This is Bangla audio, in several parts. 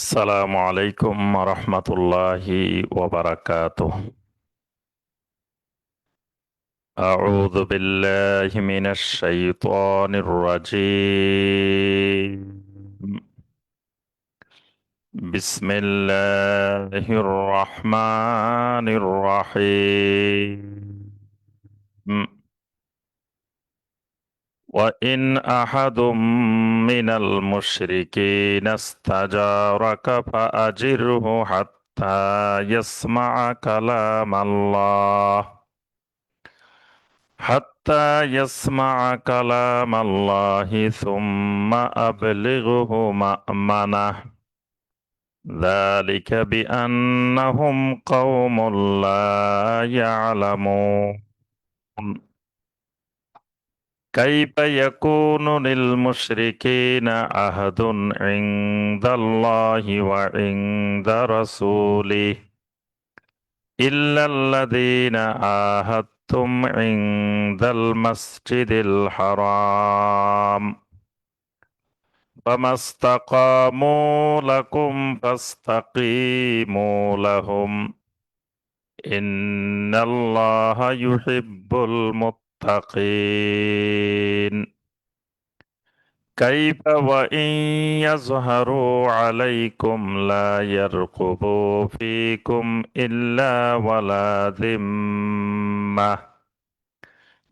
السلام عليكم ورحمة الله وبركاته. أعوذ بالله من الشيطان الرجيم. بسم الله الرحمن الرحيم. وإن أحد من المشركين استجارك فأجره حتى يسمع كلام الله ثم أبلغه مأمنه ذلك بأنهم قوم لا يعلمون. كيف يكون للمشركين عهد عند الله وعند رسوله إلا الذين عاهدتم عند المسجد الحرام فما استقاموا لكم فاستقيموا لهم إن الله يحب المتقين. كيف وإن يظهروا عليكم لا يرقبوا فيكم إلا ولا ذمة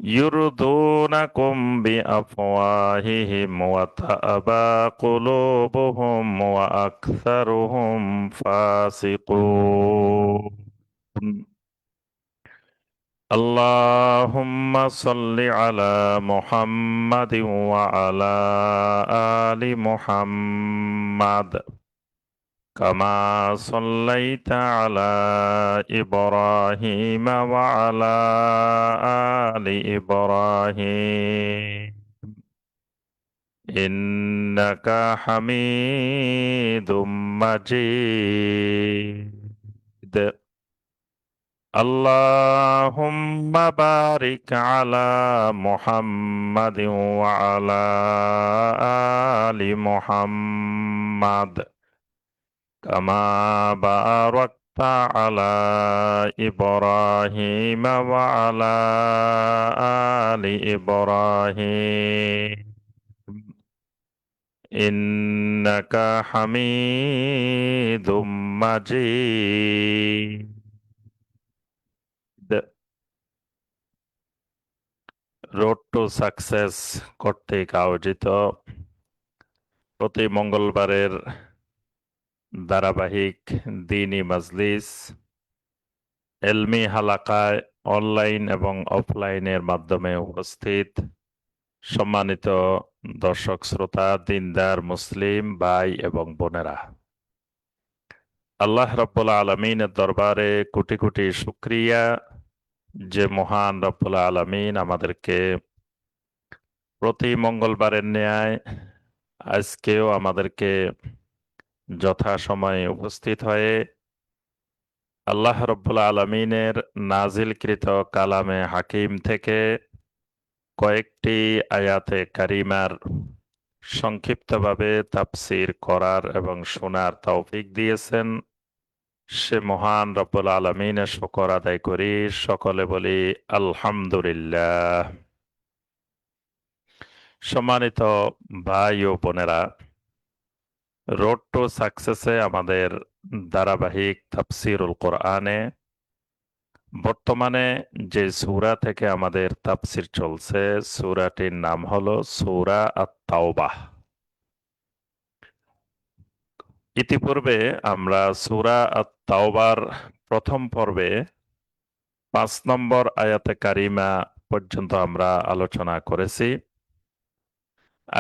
يرضونكم بأفواههم وتأبى قلوبهم وأكثرهم فاسقون. اللهم صل على محمد وعلى آل محمد كما صليت على إبراهيم وعلى آل إبراهيم إنك حميد مجيد. اللهم بارك على محمد وعلى آل محمد كما باركت على إبراهيم وعلى آل إبراهيم إنك حميد مجيد. রোড টু সাকসেস কর্তৃক আয়োজিত প্রতি মঙ্গলবারের ধারাবাহিক দ্বীনি মাজলিস এলমি হালাকায় অনলাইন এবং অফলাইনের মাধ্যমে উপস্থিত সম্মানিত দর্শক শ্রোতা, দিনদার মুসলিম ভাই এবং বোনেরা, আল্লাহ রাব্বুল আলামিনের দরবারে কোটি কোটি শুকরিয়া যে মহান রব্বুল আলামিন আমাদেরকে প্রতি মঙ্গলবারের ন্যায় আজকেও আমাদেরকে যথাসময়ে উপস্থিত হয়ে আল্লাহ রব্বুল আলামিনের নাজিলকৃত কালামে হাকিম থেকে কয়েকটি আয়াতে কারিমার সংক্ষিপ্তভাবে তাফসীর করার এবং শোনার তৌফিক দিয়েছেন। সে মহান রব্বুল আলামিনের শুকর আদায় করি, সকলে বলি আলহামদুলিল্লাহ। সম্মানিত ভাই ও বোনেরা, রোড টু সাকসেসে আমাদের ধারাবাহিক তাফসীরুল কোরআনে বর্তমানে যে সূরা থেকে আমাদের তাফসীর চলছে, সূরাটির নাম হলো সূরা আত-তাওবাহ। ইতিপূর্বে আমরা সূরা আত-তাওবার প্রথম পর্বে ৫ নম্বর আয়াতে কারিমা পর্যন্ত আমরা আলোচনা করেছি।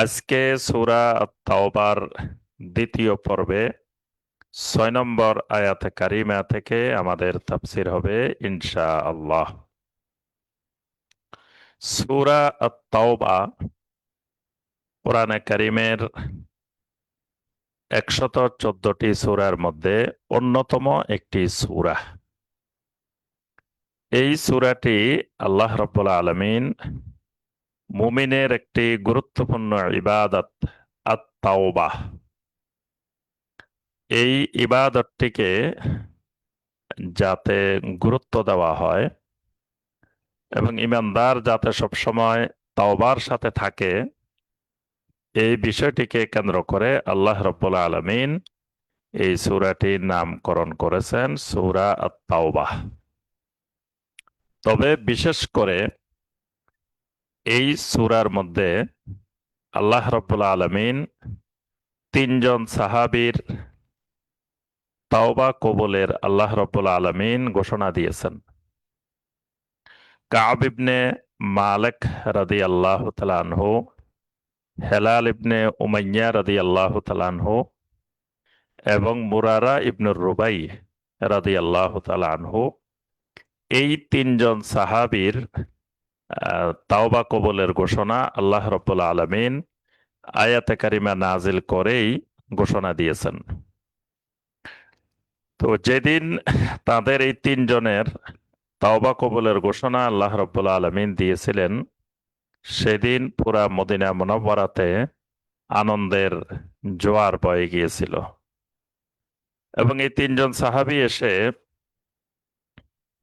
আজকে সূরা আত-তাওবার দ্বিতীয় পর্বে ৬ নম্বর আয়াতে কারিমা থেকে আমাদের তাফসীর হবে ইনশাআল্লাহ। সূরা আত-তাওবা কোরআনে কারিমের ১১৪টি সূরার মধ্যে অন্যতম একটি সূরা। এই সূরাটি আল্লাহ রাব্বুল আলামিন মুমিনের একটি গুরুত্বপূর্ণ ইবাদত আত-তাওবাহ, এই ইবাদতটিকে যাতে গুরুত্ব দেওয়া হয় এবং ঈমানদার যাতে সবসময় তাওবার সাথে থাকে, এই বিষয়টিকে কেন্দ্র করে আল্লাহ রাব্বুল আলামিন এই সূরাটির নামকরণ করেছেন সূরা আত-তাওবাহ। তবে বিশেষ করে এই সূরার মধ্যে আল্লাহ রাব্বুল আলামিন তিনজন সাহাবীর তাওবা কবুলের আল্লাহ রাব্বুল আলামিন ঘোষণা দিয়েছেন। কাব ইবনে মালিক রাদিয়াল্লাহু তাআলা আনহু, হেলাল ইবনে উমাইয়া রাদিয়াল্লাহু তাআলা আনহু এবং মুরারা ইবনুর রুবাই রাদিয়াল্লাহু তাআলা আনহু, এই তিনজন সাহাবীর তাওবা কবুলের ঘোষণা আল্লাহ রাব্বুল আলামিন আয়াতে কারিমা নাজিল করেই ঘোষণা দিয়েছেন। তো যেদিন তাদের এই তিনজনের তাওবা কবুলের ঘোষণা আল্লাহ রাব্বুল আলামিন দিয়েছিলেন, সেদিন পুরা মদিনা মুনাওয়ারাতে আনন্দের জোয়ার বয়ে গিয়েছিল এবং এই তিনজন সাহাবী এসে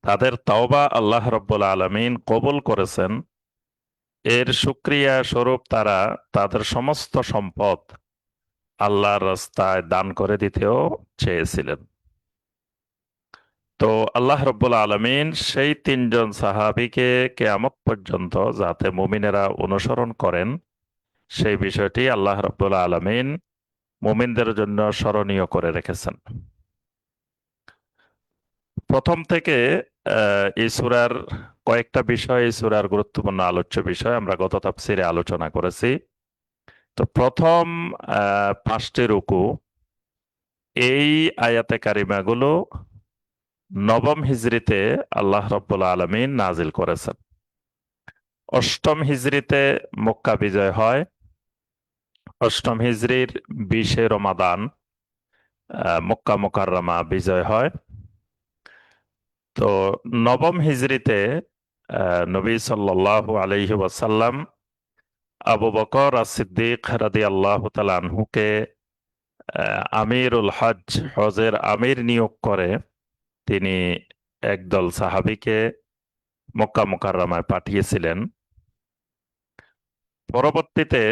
তাদের তাওবা আল্লাহ রাব্বুল আলামিন কবুল করেছেন, এর শুকরিয়া স্বরূপ তারা তাদের সমস্ত সম্পদ আল্লাহর রাস্তায় দান করে দিতেও চেয়েছিলেন। তো আল্লাহ রাব্বুল আলামিন সেই তিনজন সাহাবীকে কিয়ামত পর্যন্ত যাতে মুমিনেরা অনুসরণ করেন, সেই বিষয়টি আল্লাহ রাব্বুল আলামিন মুমিনদের জন্য স্মরণীয় করে রেখেছেন। প্রথম থেকে এই সূরার কয়েকটা বিষয়, এই সূরার গুরুত্বপূর্ণ আলোচ্য বিষয় আমরা গত তাফসীরে আলোচনা করেছি। তো প্রথম 5টি রুকু, এই আয়াতে কারিমাগুলো নবম হিজরিতে আল্লাহ রাব্বুল আলামিন নাজিল করেছেন। অষ্টম হিজরিতে মক্কা বিজয় হয়। অষ্টম হিজরির 20 রমাদান মক্কা মুকাররমা বিজয় হয়। তো নবম হিজরিতে নবী সাল্লাল্লাহু আলাইহি ওয়াসাল্লাম আবু বকর as-সিদ্দিক রাদিয়াল্লাহু তাআলা আনহুকে আমিরুল হজ, হজের আমির নিয়োগ করে তিনি একদল সাহাবীকে মক্কা মুকাররমায় পাঠিয়েছিলেন। পরবর্তীতে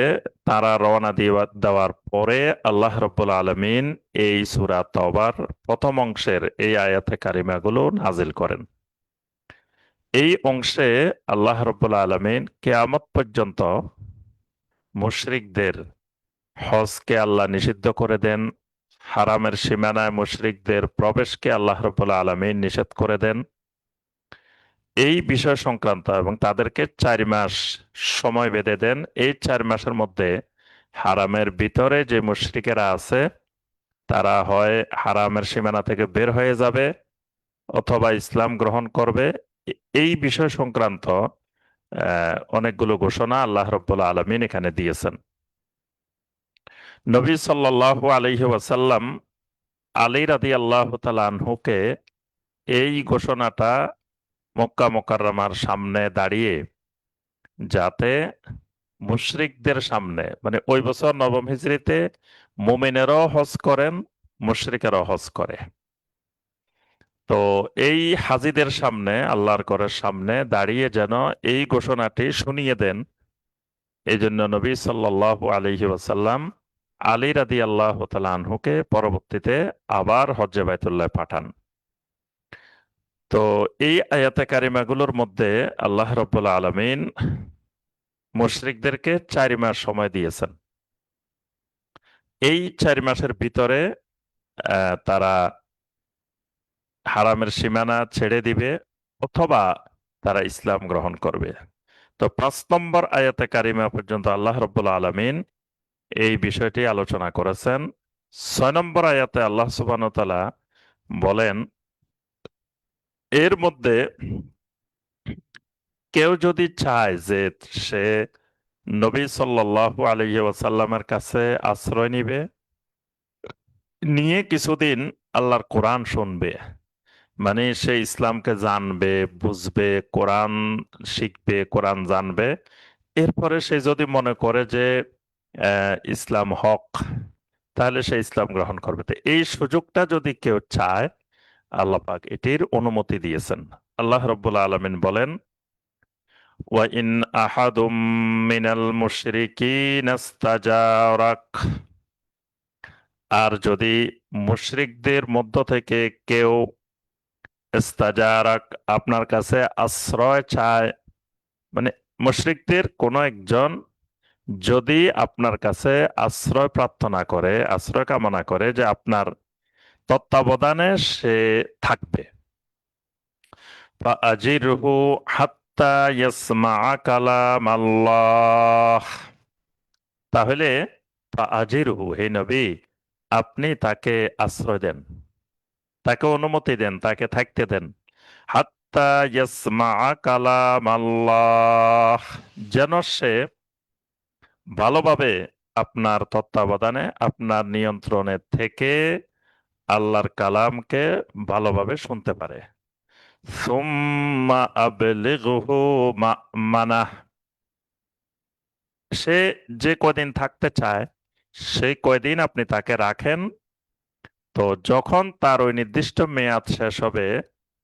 তারা রওনা দেওয়ার পরে আল্লাহ রাব্বুল আলামিন এই সূরা তাওবার প্রথম অংশের এই আয়াতে কারিমাগুলো নাজিল করেন। এই অংশে আল্লাহ রাব্বুল আলামিন কিয়ামত পর্যন্ত মুশরিকদের হজকে আল্লাহ নিষিদ্ধ করে দেন, হারামের সীমানায় মুশরিকদের প্রবেশকে আল্লাহ রাব্বুল আলামিন নিষেধ করে দেন। এই বিষয় সংক্রান্ত এবং তাদেরকে 4 মাস সময় বেঁধে দেন। এই 4 মাসের মধ্যে হারামের ভিতরে যে মুশরিকেরা আছে তারা হয় হারামের সীমানা থেকে বের হয়ে যাবে অথবা ইসলাম গ্রহণ করবে। এই বিষয় সংক্রান্ত অনেকগুলো ঘোষণা আল্লাহ রাব্বুল আলামিন এখানে দিয়েছেন। নবী সাল্লাল্লাহু আলাইহি ওয়াসাল্লাম আলী রাদিয়াল্লাহু তাআলা আনহুকে এই ঘোষণাটা মক্কা মুকাররমার সামনে দাঁড়িয়ে, যাতে মুশরিকদের সামনে, মানে ওই বছর নবম হিজরিতে মুমিনেরাও হজ করেন, মুশরিকেরাও হজ করে, তো এই হাজিদের সামনে, আল্লাহর ঘরের সামনে দাঁড়িয়ে যেন এই ঘোষণাটি শুনিয়ে দেন, এই জন্য নবী সাল্লাল্লাহু আলাইহি ওয়াসাল্লাম আলী রাদিয়াল্লাহু তাআলা আনহুকে পরবর্তীতে আবার হজ্জে বাইতুল্লাহ পাঠান। তো এই আয়াতে কারিমাগুলোর মধ্যে আল্লাহ রাব্বুল আলামিন মুশরিকদেরকে 4 মাস সময় দিয়েছেন। এই 4 মাসের ভিতরে তারা হারামের সীমানা ছেড়ে দিবে অথবা তারা ইসলাম গ্রহণ করবে। তো 5 নম্বর আয়াতে কারিমা পর্যন্ত আল্লাহ রাব্বুল আলামিন এই বিষয়টি আলোচনা করেছেন। 6 নম্বর আয়াতে আল্লাহ সুবহানাহু ওয়া তাআলা বলেন, এর মধ্যে কেউ যদি চায় যে সে নবী সাল্লাল্লাহু আলাইহি ওয়াসাল্লামের কাছে আশ্রয় নিয়ে কিছুদিন আল্লাহর কোরআন শুনবে, মানে সে ইসলামকে জানবে, বুঝবে, কোরআন শিখবে, কোরআন জানবে, এরপরে সে যদি মনে করে যে ইসলাম হক, তাহলে সে ইসলাম গ্রহণ করবে। তো এই সুযোগটা যদি কেউ চায়, আল্লাহ পাক এটির অনুমতি দিয়েছেন। আল্লাহ রাব্বুল আলামিন বলেন, ওয়া ইন আহাদুম মিনাল মুশরিকিনা ইস্তাজারাক, আর যদি মুশরিকদের মধ্য থেকে কেউ ইস্তাজারাক, আপনার কাছে আশ্রয় চায়, মানে মুশরিকদের কোনো একজন যদি আপনার কাছে আশ্রয় প্রার্থনা করে, আশ্রয় কামনা করে যে আপনার তত্ত্বাবধানে সে থাকবে, ফাআজিরহু হাত্তা ইয়াসমাআ কালাম আল্লাহ, তাহলে ফাআজিরহু, হে নবী, আপনি তাকে আশ্রয় দেন, তাকে অনুমতি দেন, তাকে থাকতে দেন, হাত্তা ইয়াসমাআ কালাম আল্লাহ, যেন সে ভালোভাবে আপনার তত্ত্বাবধানে, আপনার নিয়ন্ত্রণে থেকে আল্লাহর কালামকে ভালোভাবে শুনতে পারে। সুম্মা আবলিগহু মা'মানাহ, সে যে কয়দিন থাকতে চায় সেই কয়দিন আপনি তাকে রাখেন। তো যখন তার ওই নির্দিষ্ট মেয়াদ শেষ হবে,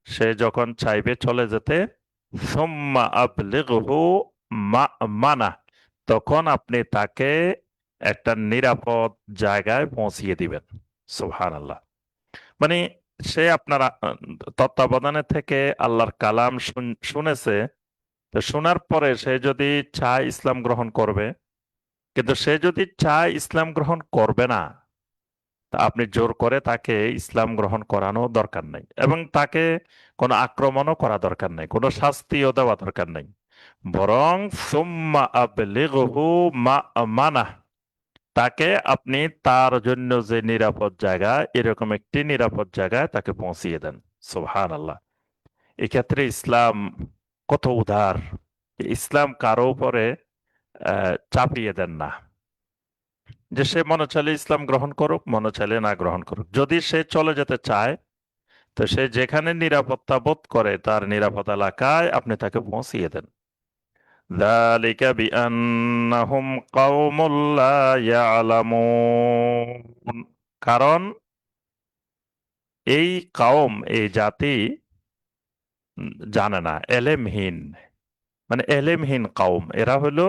সে যখন চাইবে চলে যেতে, সুম্মা আবলিগহু মা'মানাহ, তখন আপনি তাকে একটা নিরাপদ জায়গায় পৌঁছিয়ে দিবেন। সুবহানাল্লাহ। মানে সে আপনার তত্ত্বাবধানে থেকে আল্লাহর কালাম শুনেছে, তো শোনার পরে সে যদি চায় ইসলাম গ্রহণ করবে, কিন্তু সে যদি চায় ইসলাম গ্রহণ করবে না, তা আপনি জোর করে তাকে ইসলাম গ্রহণ করানো দরকার নাই, এবং তাকে কোনো আক্রমণও করা দরকার নাই, কোনো শাস্তিও দেওয়া দরকার নাই। বরং সুম্মা আবলিগহু মা'মানাহ, তাকে আপনি তার জন্য যে নিরাপদ জায়গা, এরকম একটি নিরাপদ জায়গায় তাকে পৌঁছিয়ে দেন। সুবহানাল্লাহ। এক্ষেত্রে ইসলাম কত উদার! ইসলাম কারো উপরে চাপিয়ে দেন না, যে সে মনে চাইলে ইসলাম গ্রহণ করুক, মনে চাইলে না গ্রহণ করুক। যদি সে চলে যেতে চায়, তো সে যেখানে নিরাপত্তা বোধ করে তার নিরাপদ এলাকায় আপনি তাকে পৌঁছিয়ে দেন। ذلك بأنهم قوم لا يعلمون, কারণ এই কওম, এই জাতি জানে না, এলেমহীন, মানে এলেমহীন কওম। এরা হলো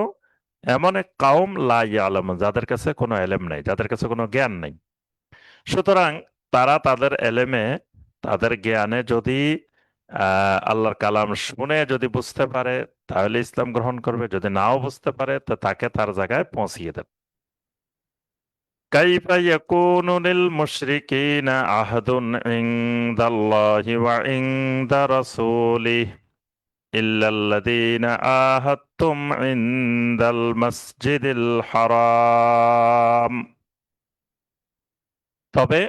এমন এক কওম লা ইয়ালামুন, যাদের কাছে কোনো এলেম নাই, যাদের কাছে কোনো জ্ঞান নাই। সুতরাং তারা তাদের এলেমে, তাদের জ্ঞানে যদি আল্লাহর কালাম শুনে যদি বুঝতে পারে, তাহলে ইসলাম গ্রহণ করবে, যদি নাও বুঝতে পারে তো তাকে তার জায়গায় পৌঁছিয়ে দেবে। কাইফা ইয়াকুনু লিল মুশরিকিনা আহদুন ইনদাল্লাহি ওয়া ইনদা রাসূলিহি ইল্লাল্লাযীনা আহাদতুম ইনদাল মাসজিদিল হারাম। তবে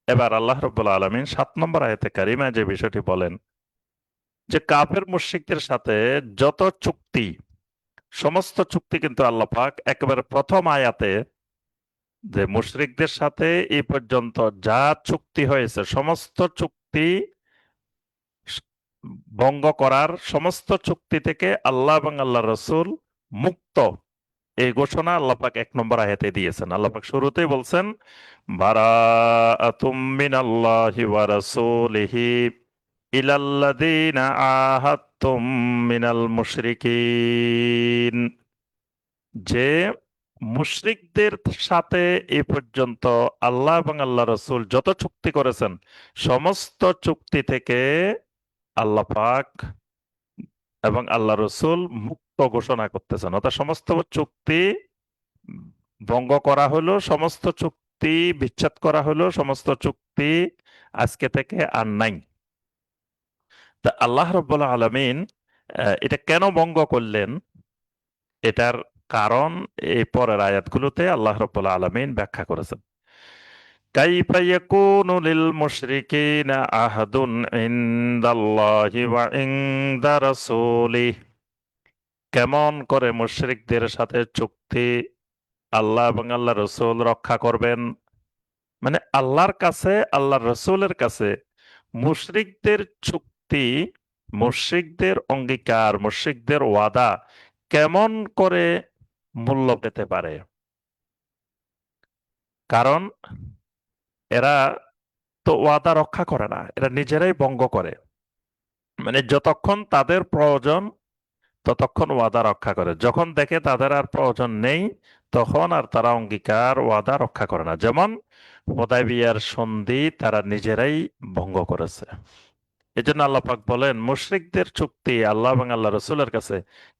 এবার আল্লাহ রাব্বুল আলামিন ৭ নম্বর আয়াতে কারিমায় যে বিষয়টি বলেন, যে কাফের মুশরিকদের সাথে যত চুক্তি, সমস্ত চুক্তি কিন্তু আল্লাহ পাক একেবারে প্রথম আয়াতে, যে মুশরিকদের সাথে এই পর্যন্ত যা চুক্তি হয়েছে সমস্ত চুক্তি ভঙ্গ করার, সমস্ত চুক্তি থেকে আল্লাহ এবং আল্লাহ রসুল মুক্ত, এই ঘোষণা আল্লাহ পাক ১ নম্বর আয়াতে দিয়েছেন। আল্লাহ পাক শুরুতেই বলছেন, বারাআতুম মিনাল্লাহি ওয়া রাসূলিহি ইলাল্লাযীনা আহাদতুম মিনাল মুশরিকিন, যে মুশরিকদের সাথে এ পর্যন্ত আল্লাহ এবং আল্লাহ রসুল যত চুক্তি করেছেন সমস্ত চুক্তি থেকে আল্লাহ পাক এবং আল্লাহ রসুল মুক্ত ঘোষণা করতেছেন। অর্থাৎ সমস্ত চুক্তি ভঙ্গ করা হলো, সমস্ত চুক্তি বিচ্ছেদ করা হলো, সমস্ত চুক্তি আজকে থেকে আর নাই। তা আল্লাহ রাব্বুল আলামিন এটা কেন ভঙ্গ করলেন, এটার কারণ এই পরের আয়াতগুলোতে আল্লাহ রাব্বুল আলামিন ব্যাখ্যা করেছেন। কাইফা ইয়াকুনু লিল মুশরিকিনা আহাদুন ইনদাল্লাহি ওয়া ইনদা রাসূলিহি, কেমন করে মুশরিকদের সাথে চুক্তি আল্লাহ এবং আল্লাহ রসুল রক্ষা করবেন, মানে আল্লাহর কাছে, আল্লাহর রসুলের কাছে মুশরিকদের চুক্তি, মুশরিকদের অঙ্গীকার, মুশরিকদের ওয়াদা কেমন করে মূল্য পেতে পারে। কারণ এরা তো ওয়াদা রক্ষা করে না, এরা নিজেরাই ভঙ্গ করে। মানে যতক্ষণ তাদের প্রয়োজন ততক্ষণ ওয়াদা রক্ষা করে, যখন দেখে তাদের আর প্রয়োজন নেই তখন আর তারা অঙ্গীকার ওয়াদা রক্ষা করে না। যেমন হুদায়বিয়ার সন্ধি তারা নিজেরাই ভঙ্গ করেছে। এই জন্য আল্লাহ পাক বলেন, মুশরিকদের চুক্তি আল্লাহ এবং আল্লাহ রসুলের কাছে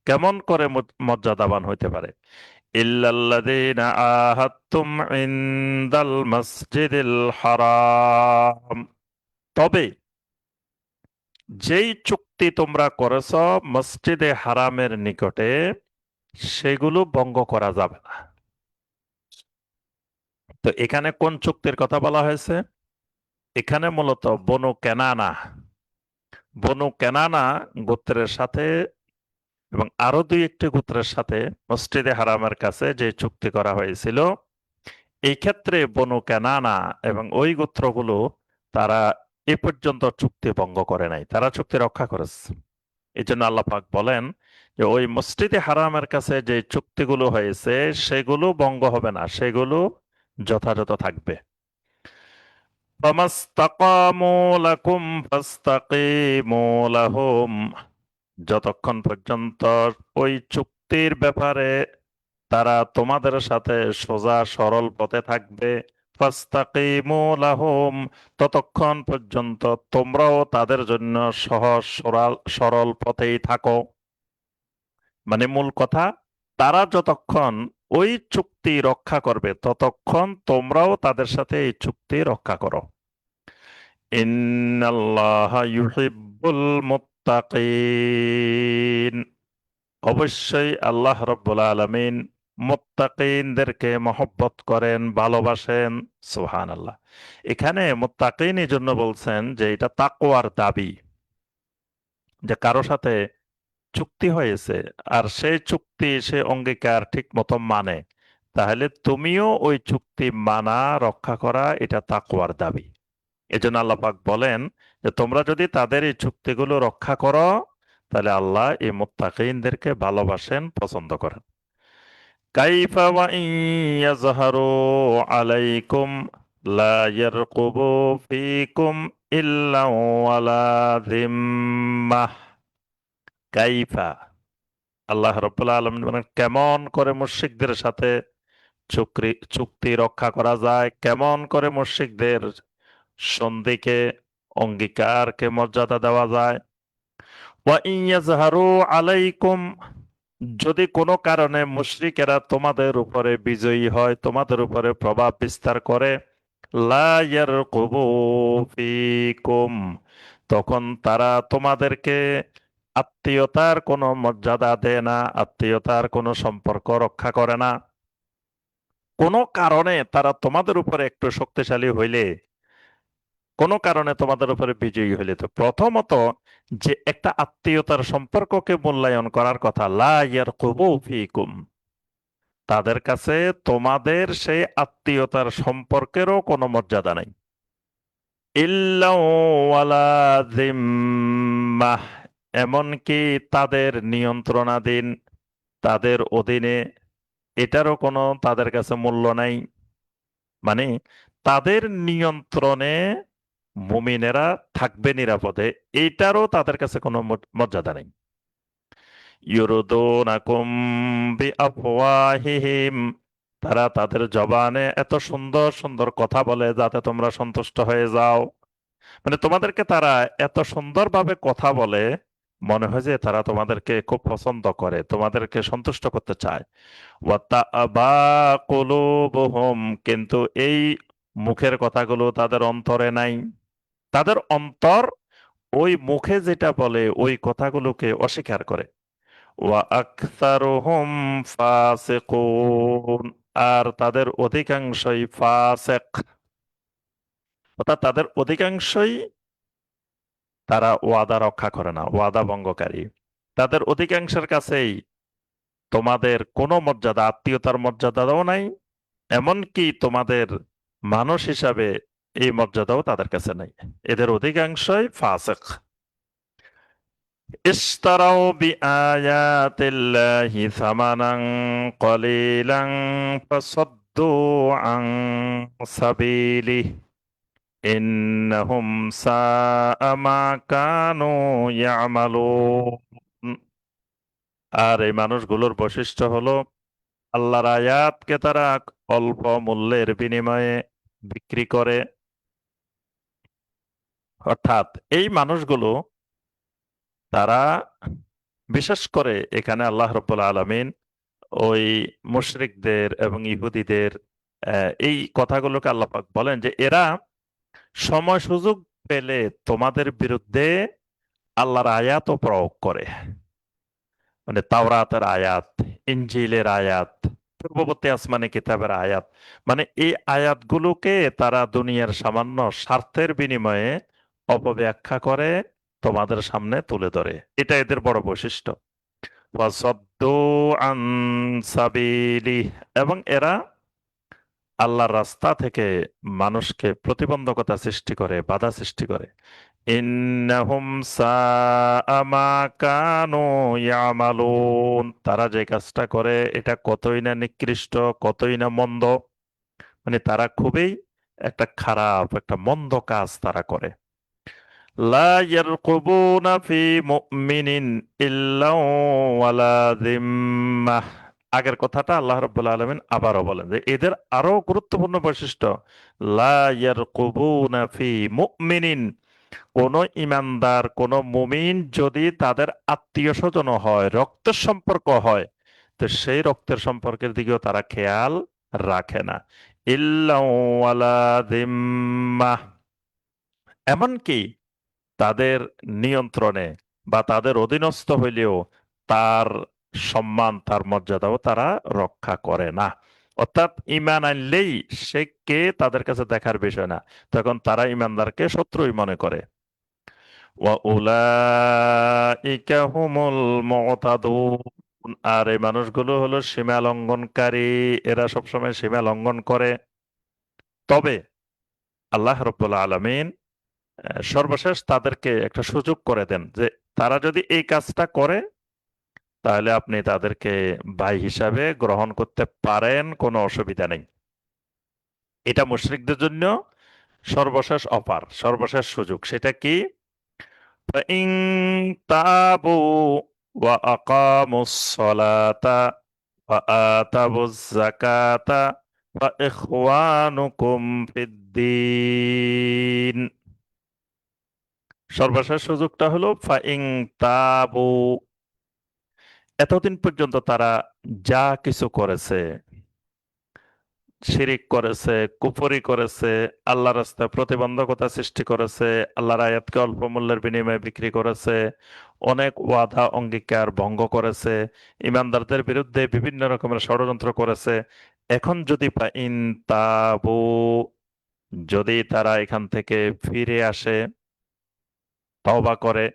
কেমন করে মর্যাদাবান হইতে পারে। ইল্লাল্লাযীনা আহাদতুম ইনদাল মাসজিদিল হারাম, তবে যেই চুক্তি তোমরা করেছ মসজিদে হারামের নিকটে, সেগুলো ভঙ্গ করা যাবে না। তো এখানে কোন চুক্তির কথা বলা হয়েছে? এখানে মূলত বনু কেনানা গোত্রের সাথে এবং আরো দুই একটি গোত্রের সাথে মসজিদে হারামের কাছে যে চুক্তি করা হয়েছিল, এই ক্ষেত্রে বনু কেনানা এবং ওই গোত্রগুলো তারা এ পর্যন্ত চুক্তি ভঙ্গ করে নাই, তারা চুক্তি রক্ষা করেছে। এই জন্য আল্লাহ পাক বলেন যে ওই মসজিদে হারামের কাছে যে চুক্তিগুলো হয়েছে সেগুলো ভঙ্গ হবে না, সেগুলো যথাযথ থাকবে। ফামাস্তাকামু লাকুম ফাস্তাকিমু লাহুম, যতক্ষণ পর্যন্ত ওই চুক্তির ব্যাপারে তারা তোমাদের সাথে সোজা সরল পথে থাকবে, ফাস্তাকিমু লাহুম, ততক্ষণ পর্যন্ত তোমরাও তাদের জন্য সহজ সরল পথেই থাকো। মানে মূল কথা, তারা যতক্ষণ ওই চুক্তি রক্ষা করবে ততক্ষণ তোমরাও তাদের সাথে এই চুক্তি রক্ষা করো। ইন্নাল্লাহা ইউহিব্বুল মুত্তাকিন, অবশ্যই আল্লাহ রাব্বুল আলামিন মুত্তাকিনদেরকে মহব্বত করেন, ভালোবাসেন। সুবহানাল্লাহ। এখানে মুত্তাকিন এই জন্য বলছেন যে এটা তাকওয়ার দাবি, যে কারো সাথে চুক্তি হয়েছে আর সেই চুক্তি সে অঙ্গীকার ঠিক মতো মানে, তাহলে তুমিও ওই চুক্তি মানা রক্ষা করা এটা তাকওয়ার দাবি। এজন্য আল্লাহ পাক বলেন যে তোমরা যদি তাদের এই চুক্তিগুলো রক্ষা করো তাহলে আল্লাহ এই মুত্তাকিনদেরকে ভালোবাসেন, পছন্দ করেন। কাইফা ওয়া ইন ইয়াজহারু আলাইকুম লা ইয়ারকুবু ফীকুম ইল্লা ওয়ালা যিম্মাহ। কাইফা, আল্লাহ রাব্বুল আলামিন বলেন কেমন করে মুশরিকদের সাথে চুক্তি রক্ষা করা যায়, কেমন করে মুশরিকদের সন্ধিকে অঙ্গীকারকে মর্যাদা দেওয়া যায়। ওয়া ইন ইয়াজহারু আলাইকুম, যদি কোনো কারণে মুশরিকেরা তোমাদের উপরে বিজয়ী হয়, তোমাদের উপরে প্রভাব বিস্তার করে, লা ইয়ারকুবু ফীকুম, তখন তারা তোমাদেরকে আত্মীয়তার কোনো মর্যাদা দেয় না, আত্মীয়তার কোনো সম্পর্ক রক্ষা করে না। কোনো কারণে তারা তোমাদের উপরে একটু শক্তিশালী হইলে, কোনো কারণে তোমাদের উপরে বিজয়ী হইলে, তো প্রথমত যে একটা আত্মীয়তার সম্পর্ককে মূল্যায়ন করার কথা, লা ইয়ারকুবু ফীকুম, তাদের কাছে তোমাদের সেই আত্মীয়তার সম্পর্কেরও কোনো মর্যাদা নাই। ইল্লা ওয়ালা জিম্মাহ, এমনকি তাদের নিয়ন্ত্রণাধীন, তাদের অধীনে, এটারও কোনো তাদের কাছে মূল্য নাই। মানে তাদের নিয়ন্ত্রণে মুমিনেরা থাকবে নিরাপদে, এইটারও তাদের কাছে কোনো মর্যাদা নেই। ইউরদুনাকুম বিআফওয়াহিহিম, তারা তাদের জবানে এত সুন্দর সুন্দর কথা বলে যাতে তোমরা সন্তুষ্ট হয়ে যাও। মানে তোমাদেরকে তারা এত সুন্দরভাবে কথা বলে, মনে হয় যে তারা তোমাদেরকে খুব পছন্দ করে, তোমাদেরকে সন্তুষ্ট করতে চায়। ওয়াতাআবা কুলুবুহুম, কিন্তু এই মুখের কথাগুলো তাদের অন্তরে নাই। তাদের অন্তর ওই মুখে যেটা বলে ওই কথাগুলোকে অস্বীকার করে। ওয়া আকসারুহুম ফাসিকুন, আর তাদের অধিকাংশই ফাসিক, অর্থাৎ তাদের অধিকাংশই তারা ওয়াদা রক্ষা করে না, ওয়াদা ভঙ্গকারী। তাদের অধিকাংশের কাছেই তোমাদের কোনো মর্যাদা, আত্মীয়তার মর্যাদাও নাই, এমনকি তোমাদের মানুষ হিসাবে এই মর্যাদাও তাদের কাছে নাই। এদের অধিকাংশই ফাসিক। ইশতারাউ বিআয়াতিল্লাহি সামানান কলিলান ওয়াসাদ্দু আন সাবিলি ইন্নাহুম সাআ মা কানু ইয়ামালুন। আর এই মানুষগুলোর বৈশিষ্ট্য হলো আল্লাহর আয়াতকে তারা অল্প মূল্যের বিনিময়ে বিক্রি করে। অর্থাৎ এই মানুষগুলো তারা বিশেষ করে এখানে আল্লাহ রাব্বুল আলামিন ওই মুশরিকদের এবং ইহুদিদের এই কথাগুলোকে আল্লাহ পাক বলেন যে এরা সময় সুযোগ পেলে তোমাদের বিরুদ্ধে আল্লাহর আয়াতও প্রয়োগ করে, মানে তাওরাতের আয়াত, ইনজিলের আয়াত, পূর্ববর্তী আসমানি কিতাবের আয়াত, মানে এই আয়াতগুলোকে তারা দুনিয়ার সামান্য স্বার্থের বিনিময়ে অপব্যাখ্যা করে তোমাদের সামনে তুলে ধরে। এটা এদের বড় বৈশিষ্ট্য। ওয়াসাদ্দু আন সাবিলিহ, এবং এরা আল্লাহর রাস্তা থেকে মানুষকে প্রতিবন্ধকতা সৃষ্টি করে, বাধা সৃষ্টি করে। ইন্নাহুম সাআ মা কানু ইয়ামালুন, তারা যে কাজটা করে এটা কতই না নিকৃষ্ট, কতই না মন্দ, মানে তারা খুবই একটা খারাপ, একটা মন্দ কাজ তারা করে। লা ইয়ারকুবুনা ফি মুমিনিন ইল্লা ওয়ালা যিম্মাহ। আগের কথাটা আল্লাহ রাব্বুল আলামিন আবারও বলেন যে এদের আরো গুরুত্বপূর্ণ বৈশিষ্ট্য, লা ইয়ারকুবুনা ফি মুমিনিন, কোন ইমানদার, কোন মুমিন যদি তাদের আত্মীয় স্বজন হয়, রক্তের সম্পর্ক হয়, তো সেই রক্তের সম্পর্কের দিকেও তারা খেয়াল রাখে না। ইল্লা ওয়ালা যিম্মাহ, এমনকি তাদের নিয়ন্ত্রণে বা তাদের অধীনস্থ হইলেও তার সম্মান, তার মর্যাদাও তারা রক্ষা করে না। অর্থাৎ ইমান আনলেই সে কে তাদের কাছে দেখার বিষয় না, তখন তারা ইমানদারকে শত্রুই মনে করে। ওয়াউলাইকা হুমুল মুতাদুন, আর এই মানুষগুলো হলো সীমা লঙ্ঘনকারী, এরা সবসময় সীমা লঙ্ঘন করে। তবে আল্লাহ রাব্বুল আলামিন সর্বশেষ তাদেরকে একটা সুযোগ করে দেন যে তারা যদি এই কাজটা করে তাহলে আপনি তাদেরকে ভাই হিসাবে গ্রহণ করতে পারেন, কোনো অসুবিধা নেই। এটা মুশরিকদের জন্য সর্বশেষ অফার, সর্বশেষ সুযোগ। সেটা কি? ফাইন তাবু ওয়া আকামুস সালাতা ওয়া আতাবুজ যাকাতা ফা ইখওয়ানুকুম ফিদ্দীন। সর্বশেষ সুযোগটা হলো ফাইন তাবু, এতদিন পর্যন্ত তারা যা কিছু করেছে, শিরিক করেছে, কুফরি করেছে, আল্লাহ রাস্তায় প্রতিবন্ধকতা সৃষ্টি করেছে, আল্লাহর আয়াতকে অল্প মূল্যের বিনিময়ে বিক্রি করেছে, অনেক ওয়াদা অঙ্গীকার ভঙ্গ করেছে, ইমানদারদের বিরুদ্ধে বিভিন্ন রকমের ষড়যন্ত্র করেছে। এখন যদি ইন তাবু, যদি তারা এখান থেকে ফিরে আসে, তওবা করে,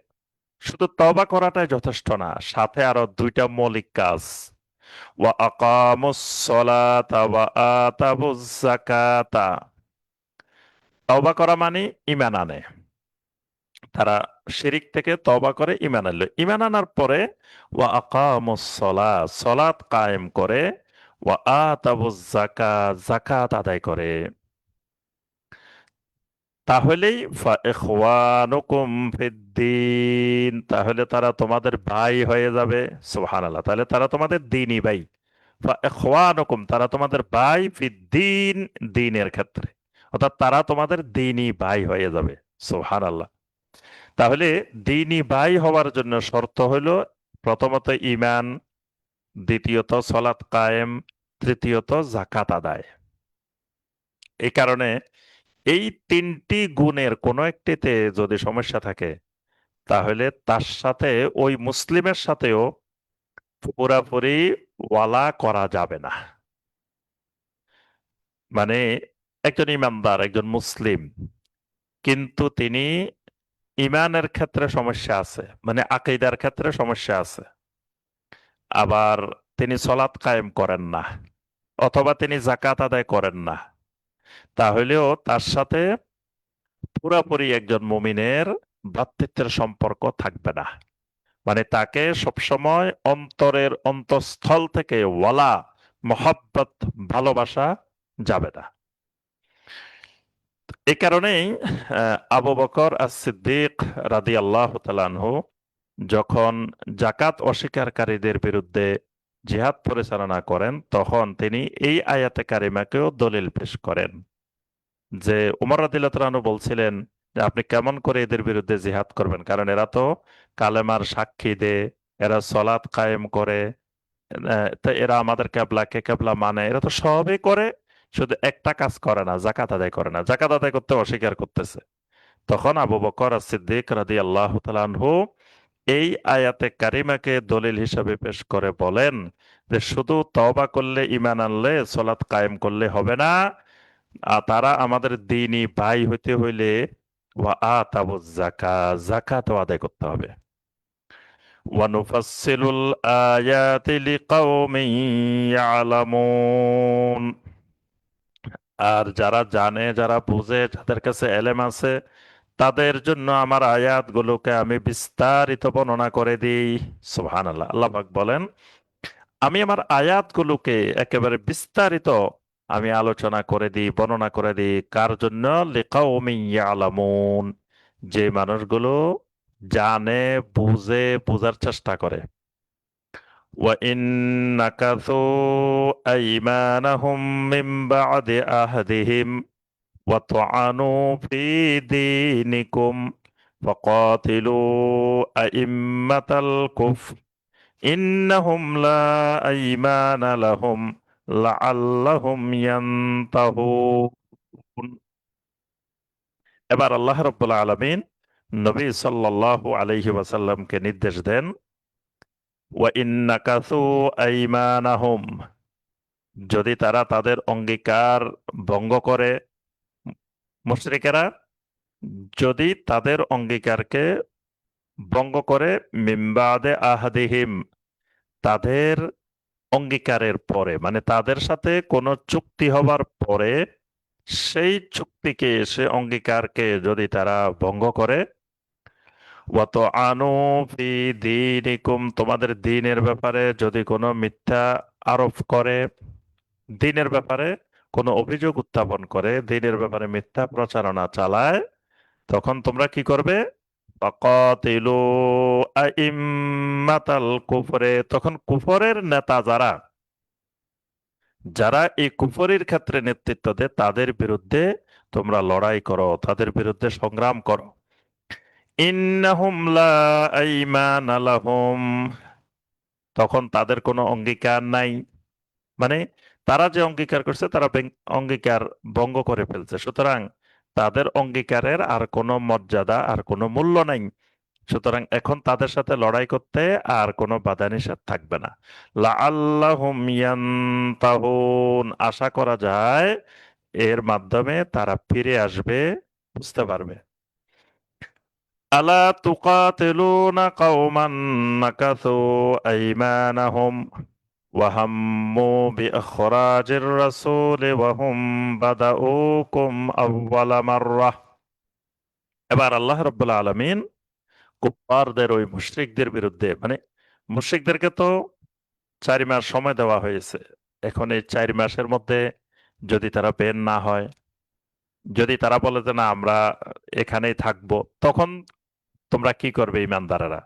শুধু তওবা করাটাই যথেষ্ট না, সাথে আরো দুইটা মৌলিক কাজ, ওয়া আকামুস সালাতা ওয়া আতাবুজ যাকাতা। তওবা করা মানে ঈমান আনে, তারা শিরিক থেকে তওবা করে ঈমান আনলো, ঈমান আনার পরে ওয়া আকামুস সালাত, সালাত কায়েম করে, ওয়া আতাবুজ যাকাত, যাকাত আদায় করে, তাহলেই ফা ইখওয়ানুকুম ফিদ্দীন, তাহলে তারা তোমাদের ভাই হয়ে যাবে। সুবহানাল্লাহ, তাহলে তারা তোমাদের দ্বীনি ভাই। ফা ইখওয়ানুকুম, তারা তোমাদের ভাই, ফিদ্দীন, দ্বীনের ক্ষেত্রে, অর্থাৎ তারা তোমাদের দ্বীনি ভাই হয়ে যাবে। সুবহানাল্লাহ। তাহলে দ্বীনি ভাই হওয়ার জন্য শর্ত হলো প্রথমত ঈমান, দ্বিতীয়ত সালাত কায়েম, তৃতীয়ত যাকাত আদায়। এই কারণে এই তিনটি গুণের কোনো একটিতে যদি সমস্যা থাকে তাহলে তার সাথে, ওই মুসলিমের সাথেও পুরাপুরি ওয়ালা করা যাবে না। মানে একজন ইমানদার, একজন মুসলিম, কিন্তু তিনি ইমানের ক্ষেত্রে সমস্যা আছে, মানে আকীদার ক্ষেত্রে সমস্যা আছে, আবার তিনি সালাত কায়েম করেন না, অথবা তিনি যাকাত আদায় করেন না, তাহলেও তার সাথে পুরাপুরি একজন মুমিনের ভ্রাতৃত্বের সম্পর্ক থাকবে না। মানে তাকে সবসময় অন্তরের অন্তঃস্থল থেকে ওয়ালা, মহাব্বত, ভালোবাসা যাবে না। এই কারণেই আবু বকর as-সিদ্দিক রাদিয়াল্লাহু তাআলা আনহু যখন জাকাত অস্বীকারীদের বিরুদ্ধে জিহাদ পরিচালনা করেন, তখন তিনি এই আয়াতে কারিমাকেও দলিল পেশ করেন যে উমর রাদিয়াল্লাহু তাআলা আনহু বলছিলেন যে আপনি কেমন করে এদের বিরুদ্ধে জিহাদ করবেন, কারণ এরা তো কালেমার সাক্ষী দেয়, এরা সলাত কায়েম করে, তো এরা আমাদের কেবলাকে কেবলা মানে, এরা তো সবই করে, শুধু একটা কাজ করে না, জাকাত আদায় করে না, জাকাত আদায় করতে অস্বীকার করতেছে। তখন আবু বকর as-সিদ্দিক রাদিয়াল্লাহু তাআলা আনহু এই আয়াতে কারিমাকে দলিল হিসাবে পেশ করে বলেন যে শুধু তওবা করলে, ঈমান আনলে, সালাত কায়েম করলে হবে না, তারা আমাদের দ্বীনি ভাই হইতে হইলে ওয়া আতাবুজ যাকাত, যাকাতও আদায় করতে হবে। ওয়া নুফাসসিলুল আয়াতি লিকাওমিন ইয়ালামুন। আর যারা জানে, যারা বুঝে, যাদের কাছে এলেম আছে, তাদের জন্য আমার আয়াতগুলোকে আমি বিস্তারিত বর্ণনা করে দিই। সুবহানাল্লাহ। আল্লাহ পাক বলেন, আমি আমার আয়াতগুলোকে একেবারে বিস্তারিত আমি আলোচনা করে দিই, বর্ণনা করে দিই। কার জন্য? লিকাওমিন ইয়ালামুন, যে মানুষগুলো জানে, বুঝে, বোঝার চেষ্টা করে। وَإِن نَكَثُوا أَيْمَانَهُم مِّن بَعْدِ عَهْدِهِمْ وَطَعَنُوا فِي دِينِكُمْ فَقَاتِلُوا أَئِمَّةَ الْكُفْرِ إِنَّهُمْ لَا أَيْمَانَ لَهُمْ لَعَلَّهُمْ يَنْتَهُونَ। এবার আল্লাহ রাব্বুল আলামিন নবী সাল্লাল্লাহু আলাইহি ওয়াসাল্লামকে নির্দেশ দেন, ওয়াইন নাকাসু আইমানাহুম, যদি তারা তাদের অঙ্গীকার ভঙ্গ করে, মুশরিকেরা যদি তাদের অঙ্গীকারকে ভঙ্গ করে, মিম্বাদে আহাদিহিম, তাদের অঙ্গীকারের পরে, মানে তাদের সাথে কোনো চুক্তি হবার পরে, সেই চুক্তিকে, সে অঙ্গীকারকে যদি তারা ভঙ্গ করে, ওয়াত আনু ফি দীনিকুম, তোমাদের দ্বীনের ব্যাপারে যদি কোনো মিথ্যা আরোপ করে, দ্বীনের ব্যাপারে কোনো অভিযোগ উত্থাপন করে, দ্বীনের ব্যাপারে মিথ্যা প্রচারণা চালায়, তখন তোমরা কি করবে? ফাকাতিলু আইম্মাতাল কুফরে, তখন কুফরের নেতা যারা, যারা এই কুফরির ক্ষেত্রে নেতৃত্ব দেয়, তাদের বিরুদ্ধে তোমরা লড়াই করো, তাদের বিরুদ্ধে সংগ্রাম করো। ইন্নাহুম লা আইমানা লাহুম, তখন তাদের কোনো অঙ্গীকার নাই, মানে তারা যে অঙ্গীকার করছে, তারা অঙ্গীকার ভঙ্গ করে ফেলছে, সুতরাং তাদের অঙ্গীকারের আর কোনো মর্যাদা, আর কোনো মূল্য নাই। সুতরাং এখন তাদের সাথে লড়াই করতে আর কোনো বাধা নিষেধ থাকবে না। লাআল্লাহুম ইয়ান্তাহুন, আশা করা যায় এর মাধ্যমে তারা ফিরে আসবে, বুঝতে পারবে। আলা তুকাতিলুনা কওমান নাকাসু আইমানাহুম ওয়া হাম্মু বিইখরাজির রাসূলি ওয়া হুম বাদাউকুম আউওয়ালা মাররাহ। এবার আল্লাহ রাব্বুল আলামিন কুফফারদের, ওই মুশরিকদের বিরুদ্ধে, মানে মুশরিকদেরকে তো 4 মাস সময় দেওয়া হয়েছে। এখন এই 4 মাসের মধ্যে যদি তারা বের না হয়, যদি তারা বলে যে না আমরা এখানেই থাকবো, তখন তোমরা কি করবে ইমানদারেরা?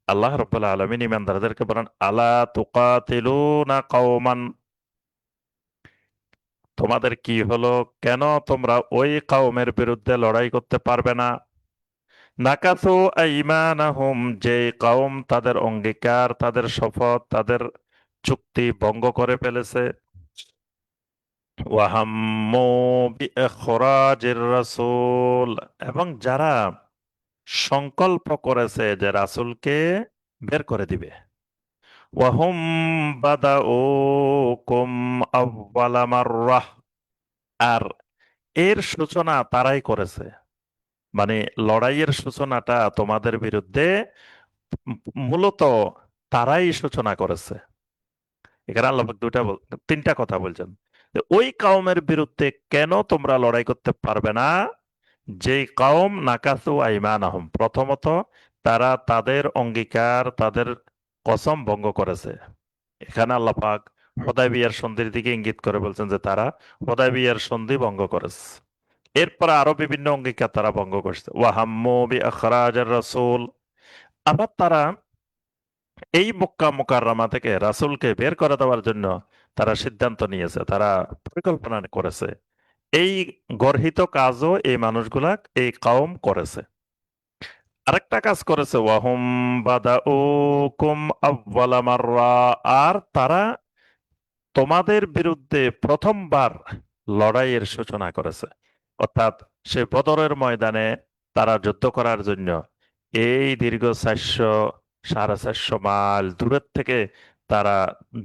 আল্লাহ রাব্বুল আলামিন ইমানদারদেরকে বলেন, আলা তুকাতিলুনা কওমান, তোমাদের কি হলো, কেন তোমরা ওই কওমের বিরুদ্ধে লড়াই করতে পারবে না? নাকাসু আইমানাহুম, যে কওম তাদের অঙ্গীকার, তাদের শপথ, তাদের চুক্তি ভঙ্গ করে ফেলেছে। ওয়াহাম্মু বিইখরাজির রাসূল, এবং যারা সংকল্প করেছে যে রাসূলকে বের করে দিবে। ওয়াহুম বাদাউকুম আউওয়ালা মাররাহ, আর এর সূচনা তারাই করেছে, মানে লড়াইয়ের সূচনাটা তোমাদের বিরুদ্ধে মূলত তারাই সূচনা করেছে। এখানে আল্লাহ পাক 3টা কথা বলছেন যে ওই কওমের বিরুদ্ধে কেন তোমরা লড়াই করতে পারবে না? যে কওম নাকাসু আইমানাহুম, প্রথমত তারা তাদের অঙ্গীকার, তাদের কসম ভঙ্গ করেছে। এখানে আল্লাহ পাক হুদায়বিয়ার সন্ধির দিকে ইঙ্গিত করে বলছেন যে তারা হুদায়বিয়ার সন্ধি ভঙ্গ করেছে। এরপর আরো বিভিন্ন অঙ্গীকার তারা ভঙ্গ করছে। ওয়াহাম্মু বিইখরাজির রাসূল, আবার তারা এই মক্কা মুকাররমা থেকে রাসূলকে বের করে দেওয়ার জন্য তারা সিদ্ধান্ত নিয়েছে, তারা পরিকল্পনা করেছে। এই গর্হিত কাজও এই মানুষগুলা, এই কওম করেছে। আরেকটা কাজ করেছে, ওয়াহুম বাদাউকুম আউওয়ালা মাররা, আর তারা তোমাদের বিরুদ্ধে প্রথমবার লড়াইয়ের সূচনা করেছে। অর্থাৎ সে বদরের ময়দানে তারা যুদ্ধ করার জন্য এই দীর্ঘ 400 সাড়ে 400 মাইল দূরের থেকে তারা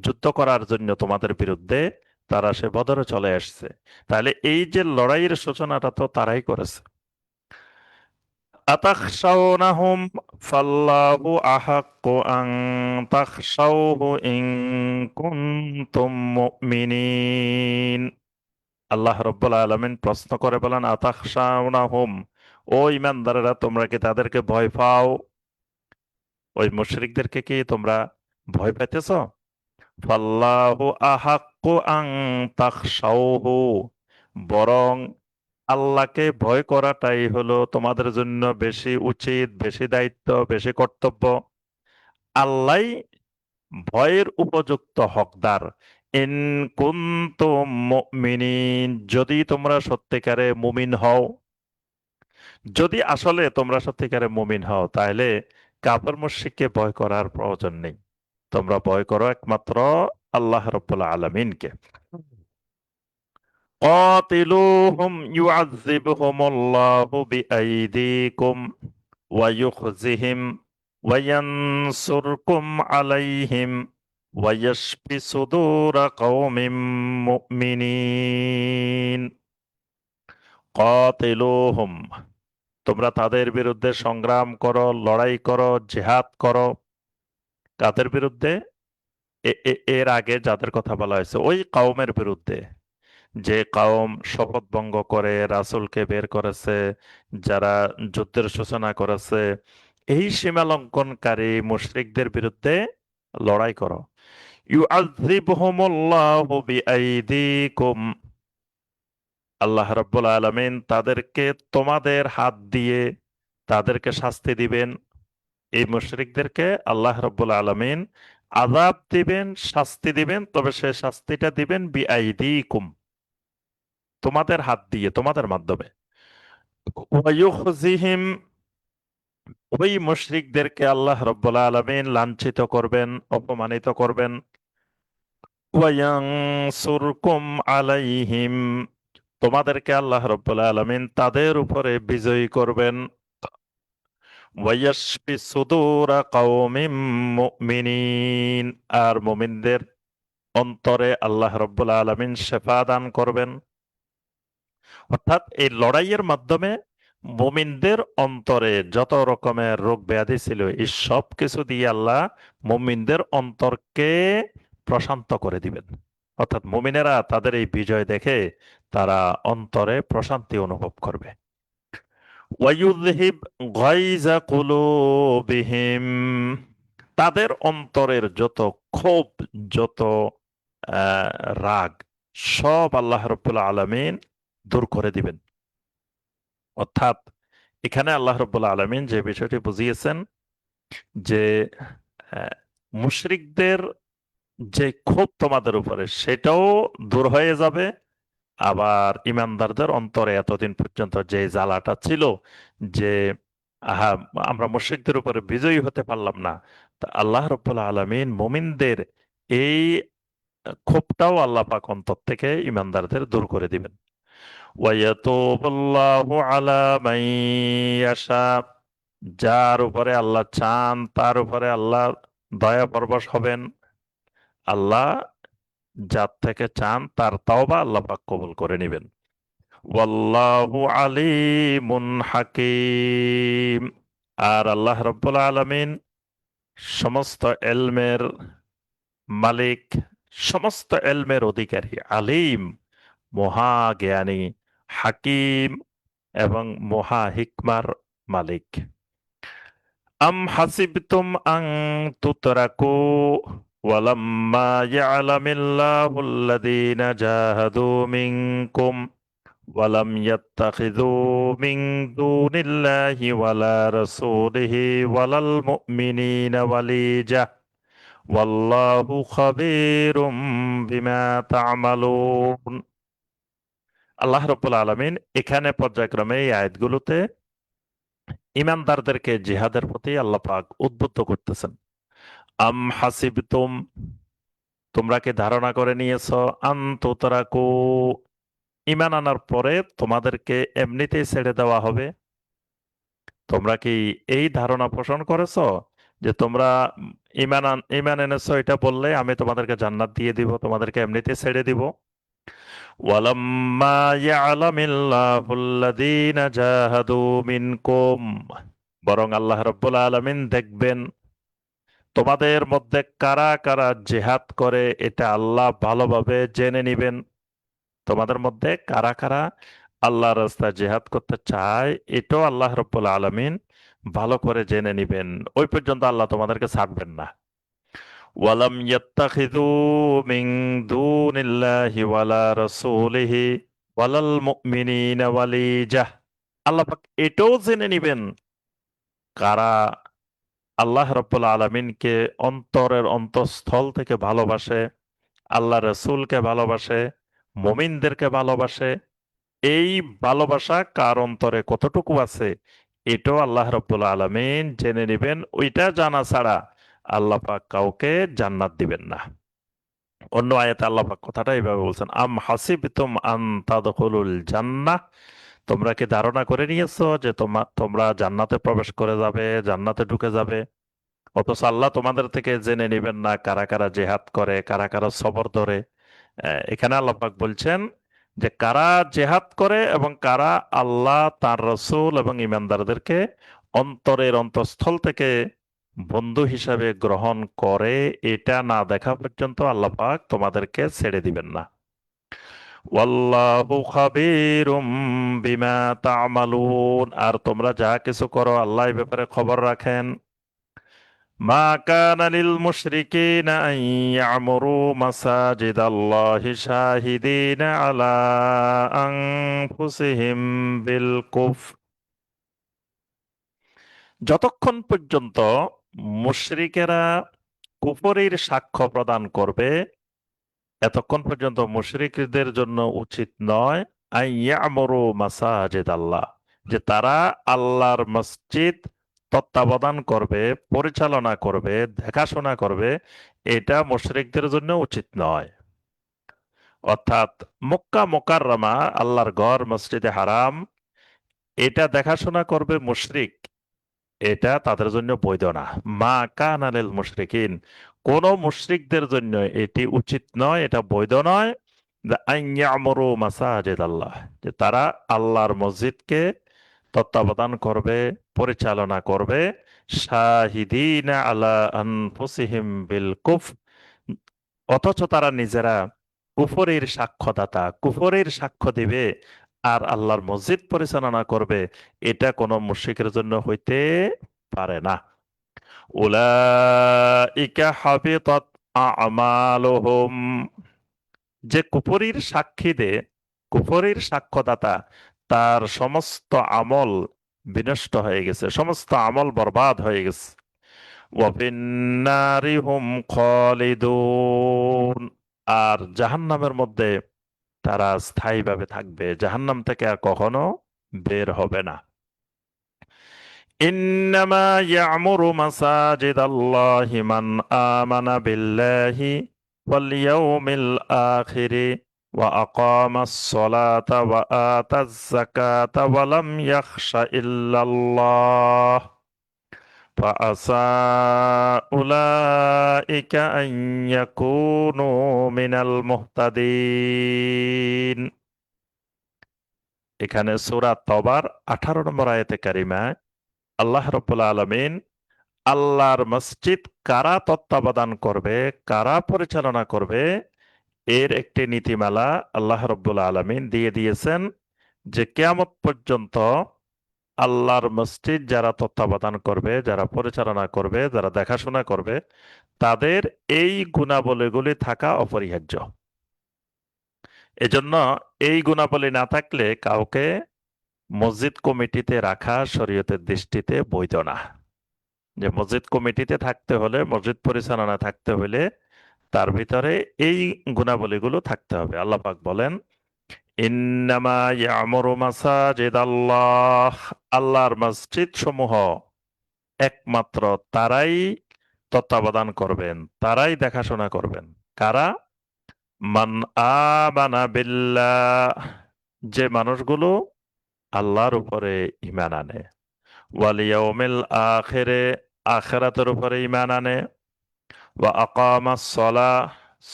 যুদ্ধ করার জন্য তোমাদের বিরুদ্ধে তারা সে বদরে চলে আসছে। তাহলে এই যে লড়াইয়ের সূচনাটা তো তারাই করেছে। আতাখশাওনাহুম ফাল্লাহু আহাক্কু আন তাখশাওহু ইন কুনতুম মুমিনিন। আল্লাহ রাব্বুল আলামিন প্রশ্ন করে বলেন, আতাখশাওনাহুম, ও ঈমানদারেরা তোমরা কি তাদেরকে ভয় পাও? ওই মুশরিকদেরকে কি তোমরা ভয় পাইতেছো? ফাল্লাহু আহাক্কু আন তাখশাওহু, বরং আল্লাহকে ভয় করাটাই হলো তোমাদের জন্য বেশি উচিত, বেশি দায়িত্ব, বেশি কর্তব্য। আল্লাহই ভয়ের উপযুক্ত হকদার। ইন কুনতুম মুমিনিন, যদি তোমরা সত্যিকারে মুমিন হও। যদি আসলে তোমরা সত্যিকারে মুমিন হও, তাহলে কাফের মুশরিককে ভয় করার প্রয়োজন নেই। তোমরা ভয় করো একমাত্র আল্লাহ রাব্বুল আলামিনকে। قاتلوهم يعذبهم الله بأيديكم ويخزهم وينصركم عليهم ويشف صدور قوم مؤمنين। قاتلوهم, তোমরা তাদের বিরুদ্ধে সংগ্রাম করো, লড়াই করো, জিহাদ করো। কাদের বিরুদ্ধে? এর আগে যাদের কথা বলা হয়েছে ওই কওমের বিরুদ্ধে, যে কওম শপথ ভঙ্গ করে রাসূলকে বের করেছে, যারা যুদ্ধের সূচনা করেছে, এই সীমা লঙ্ঘনকারী মুশরিকদের বিরুদ্ধে লড়াই করো। ইউআযযিবহুমুল্লাহু বিআইদিকুম, আল্লাহ রাব্বুল আলামিন তাদেরকে তোমাদের হাত দিয়ে তাদেরকে শাস্তি দিবেন। এই মুশরিকদেরকে আল্লাহ রাব্বুল আলামিন আযাব দিবেন, শাস্তি দিবেন, তবে সে শাস্তিটা দিবেন বিআইদিকুম, তোমাদের হাত দিয়ে, তোমাদের মাধ্যমে। ওয়ায়ুখজিহিম, ওই মুশরিকদেরকে আল্লাহ রাব্বুল আলামিন লাঞ্ছিত করবেন, অপমানিত করবেন। ওয়ায়ানসুরকুম আলাইহিম, তোমাদেরকে আল্লাহ রাব্বুল আলামিন তাদের উপরে বিজয়ী করবেন। ওয়ায়াশফি সুদুরা কওমিম মুমিনিন, আর মুমিনদের অন্তরে আল্লাহ রাব্বুল আলামিন শেফা দান করবেন। অর্থাৎ এই লড়াইয়ের মাধ্যমে মুমিনদের অন্তরে যত রকমের রোগ ব্যাধি ছিল, এই সব কিছু দিয়ে আল্লাহ মুমিনদের অন্তরকে প্রশান্ত করে দিবেন। অর্থাৎ মুমিনেরা তাদের এই বিজয় দেখে তারা অন্তরে প্রশান্তি অনুভব করবে। ওয়ায়ুযহিব গায়যা কুলুবিহিম, তাদের অন্তরের যত ক্ষোভ, যত আহ, রাগ, সব আল্লাহ রাব্বুল আলামিন দূর করে দিবেন। অর্থাৎ এখানে আল্লাহ রাব্বুল আলামিন যে বিষয়টি বুঝিয়েছেন যে আহ, মুশরিকদের যে ক্ষোভ তোমাদের উপরে সেটাও দূর হয়ে যাবে। আবার ইমানদারদের অন্তরে এতদিন পর্যন্ত যে জ্বালাটা ছিল যে আহা, আমরা মুশরিকদের উপরে বিজয়ী হতে পারলাম না, তা আল্লাহ রাব্বুল আলামিন মুমিনদের এই ক্ষোভটাও আল্লাহ পাক অন্তর থেকে ইমানদারদের দূর করে দিবেন। ওয়ায়াতুবুল্লাহু আলা মান ইয়াশা, যার উপরে আল্লাহ চান তার উপরে আল্লাহ দয়া পরবশ হবেন। আল্লাহ যার থেকে চান তার তাওবা আল্লাহ পাক কবুল করে নেবেন। ওয়াল্লাহু আলিমুন হাকিম, আর আল্লাহ রাব্বুল আলামিন সমস্ত এলমের মালিক, সমস্ত এলমের অধিকারী, আলিম মহাজ্ঞানী, হাকিম এবং মহা হিকমার মালিক। আম হাসিবতুম আন তুতরাকু, ওয়ালাম্মা ইয়ালামিল্লাহুল্লাযীনা জাহাদু মিনকুম ওয়ালাম ইয়াত্তাখিযু মিন দুনিল্লাহি ওয়ালা রাসূলিহি ওয়ালাল মুমিনিনা ওয়ালিজা ওয়াল্লাহু খাবীরুম বিমা তা'মালুন। আল্লাহ রাব্বুল আলামিন এখানে পর্যায়ক্রমে এই আয়াতগুলোতে ঈমানদারদেরকে জিহাদের প্রতি আল্লাহ পাক উদ্বুদ্ধ করতেছেন। আম হাসিবতুম, তোমরা কি ধারণা করে নিয়েছো, আন তুতরাকু, ঈমান আনার পরে তোমাদেরকে এমনিতেই ছেড়ে দেওয়া হবে? তোমরা কি এই ধারণা পোষণ করেছো যে তোমরা ঈমান এনেছো এটা বললে আমি তোমাদেরকে জান্নাত দিয়ে দিব, তোমাদেরকে এমনিতে ছেড়ে দিব? ওয়ালাম্মা ইয়ালামিল্লাহুল্লাযীনা জাহাদু মিনকুম, বরং আল্লাহ রাব্বুল আলামিন দেখবেন তোমাদের মধ্যে কারা কারা জিহাদ করে, এটা আল্লাহ ভালোভাবে জেনে নিবেন। তোমাদের মধ্যে কারা কারা আল্লাহর রাস্তায় জিহাদ করতে চায় এটাও আল্লাহ রাব্বুল আলামিন ভালো করে জেনে নিবেন। ওই পর্যন্ত আল্লাহ তোমাদেরকে ছাড়বেন না। ওয়ালাম ইয়াত্তাখিযু মিন দুনিল্লাহি ওয়ালা রাসূলিহি ওয়ালাল মুমিনিনা ওয়ালিজাহ, আল্লাহ পাক এটাও জেনে নিবেন কারা আল্লাহ রাব্বুল আলামিনকে অন্তরের অন্তঃস্থল থেকে ভালোবাসে, আল্লাহ রাসূলকে ভালোবাসে, মুমিনদেরকে ভালোবাসে। এই ভালোবাসা কার অন্তরে কতটুকু আছে এটাও আল্লাহ রাব্বুল আলামিন জেনে নিবেন। ওইটা জানা ছাড়া আল্লাহ পাক কাউকে জান্নাত দিবেন না। অন্য আয়াতে আল্লাহ পাক কথাটা এইভাবে বলছেন, আম হাসিবতুম আন তাদখুলুল জান্নাহ, তোমরা কি ধারণা করে নিয়েছো যে তোমরা জান্নাতে প্রবেশ করে যাবে, জান্নাতে ঢুকে যাবে? অথচ আল্লাহ তোমাদের থেকে জেনে নিবেন না কারা কারা জেহাদ করে, কারা কারা সবর ধরে। এখানে আল্লাহ পাক বলছেন যে কারা জেহাদ করে এবং কারা আল্লাহ তার রসূল এবং ইমানদারদেরকে অন্তরের অন্তঃস্থল থেকে বন্ধু হিসাবে গ্রহণ করে, এটা না দেখা পর্যন্ত আল্লাহ পাক তোমাদেরকে ছেড়ে দিবেন না। ওয়াল্লাহু খাবীরুম বিমা তা'মালুন, আর তোমরা যা কিছু করো আল্লাহ এই ব্যাপারে খবর রাখেন। মা কানা লিল মুশরিকিনা আন ইয়ামুরু মাসাজিদাল্লাহি শাহিদিনা আলা আনফুসিহিম বিল কুফর, যতক্ষণ পর্যন্ত মুশরিকেরা কুফরীর সাক্ষ্য প্রদান করবে এতক্ষণ পর্যন্ত মুশরিকদের জন্য উচিত নয় আন ইয়ামুরু মাসাজিদাল্লাহ, যে তারা আল্লাহর মসজিদ তত্ত্বাবধান করবে, পরিচালনা করবে, দেখাশোনা করবে, এটা মুশরিকদের জন্য উচিত নয়। অর্থাৎ মক্কা মুকাররমা, আল্লাহর ঘর মসজিদে হারাম, এটা দেখাশোনা করবে মুশরিক, এটা তাদের জন্য বৈধ না। মা কানা লিল মুশরিকিন, কোন মুশরিকদের জন্য এটি উচিত নয়, এটা বৈধ নয়। আন ইয়ামুরু মাসাজিদাল্লাহ, যে তারা আল্লাহর মসজিদকে তত্ত্বাবধান করবে, পরিচালনা করবে, শাহিদিনা আলা আনফুসিহিম বিল কুফর, অথচ তারা নিজেরা কুফরের সাক্ষ্যদাতা, কুফরের সাক্ষ্য দিবে আর আল্লাহর মসজিদ পরিচালনা করবে, এটা কোনো মুশরিকের জন্য হইতে পারে না। উলাইকা হাবিতাত আমালুহুম, যে কুফরির সাক্ষী দে, কুফরির সাক্ষ্যদাতা, তার সমস্ত আমল বিনষ্ট হয়ে গেছে, সমস্ত আমল বরবাদ হয়ে গেছে। ওয়াফিন্নারি হুম খালিদুন, আর জাহান্নামের মধ্যে তারা স্থায়ীভাবে থাকবে, জাহান্নাম থেকে আর কখনো বের হবে না। ইন্নামা ইয়ামুরু মাসাজিদাল্লাহি মান আমানা বিল্লাহি ওয়াল ইয়াউমিল আখিরি ওয়া আকামাস সালাতা ওয়া আতাজ যাকাতা ওয়া লাম ইয়াখশা ইল্লাল্লাহ ফাআসা উলাইকা আন ইয়াকুনু মিনাল মুহতাদিন। এখানে সূরা তওবার 18 নম্বর আয়াতে কারিমায় আল্লাহ রাব্বুল আলামিন আল্লাহর মসজিদ কারা তত্ত্বাবধান করবে, কারা পরিচালনা করবে, এর একটি নীতিমালা আল্লাহ রাব্বুল আলামিন দিয়ে দিয়েছেন যে কিয়ামত পর্যন্ত আল্লাহর মসজিদ যারা তত্ত্বাবধান করবে, যারা পরিচালনা করবে, যারা দেখাশোনা করবে, তাদের এই গুণাবলীগুলি থাকা অপরিহার্য। এজন্য এই গুণাবলী না থাকলে কাউকে মসজিদ কমিটিতে রাখা শরীয়তের দৃষ্টিতে বৈধ না। যে মসজিদ কমিটিতে থাকতে হলে, মসজিদ পরিচালনা থাকতে হলে তার ভিতরে এই গুণাবলীগুলো থাকতে হবে। আল্লাহ পাক বলেন, ইন্নামা ইয়ামুরু মাসাজিদাল্লাহ, আল্লাহর মসজিদ সমূহ একমাত্র তারাই তত্ত্বাবধান করবেন, তারাই দেখাশোনা করবেন। কারা? মান আমানা বিল্লাহ, যে মানুষগুলো আল্লাহর উপরে ঈমান আনে, ওয়াল ইয়াউমিল আখিরে, আখিরাতের উপরে ঈমান আনে, ওয়া আকামাস সালাহ,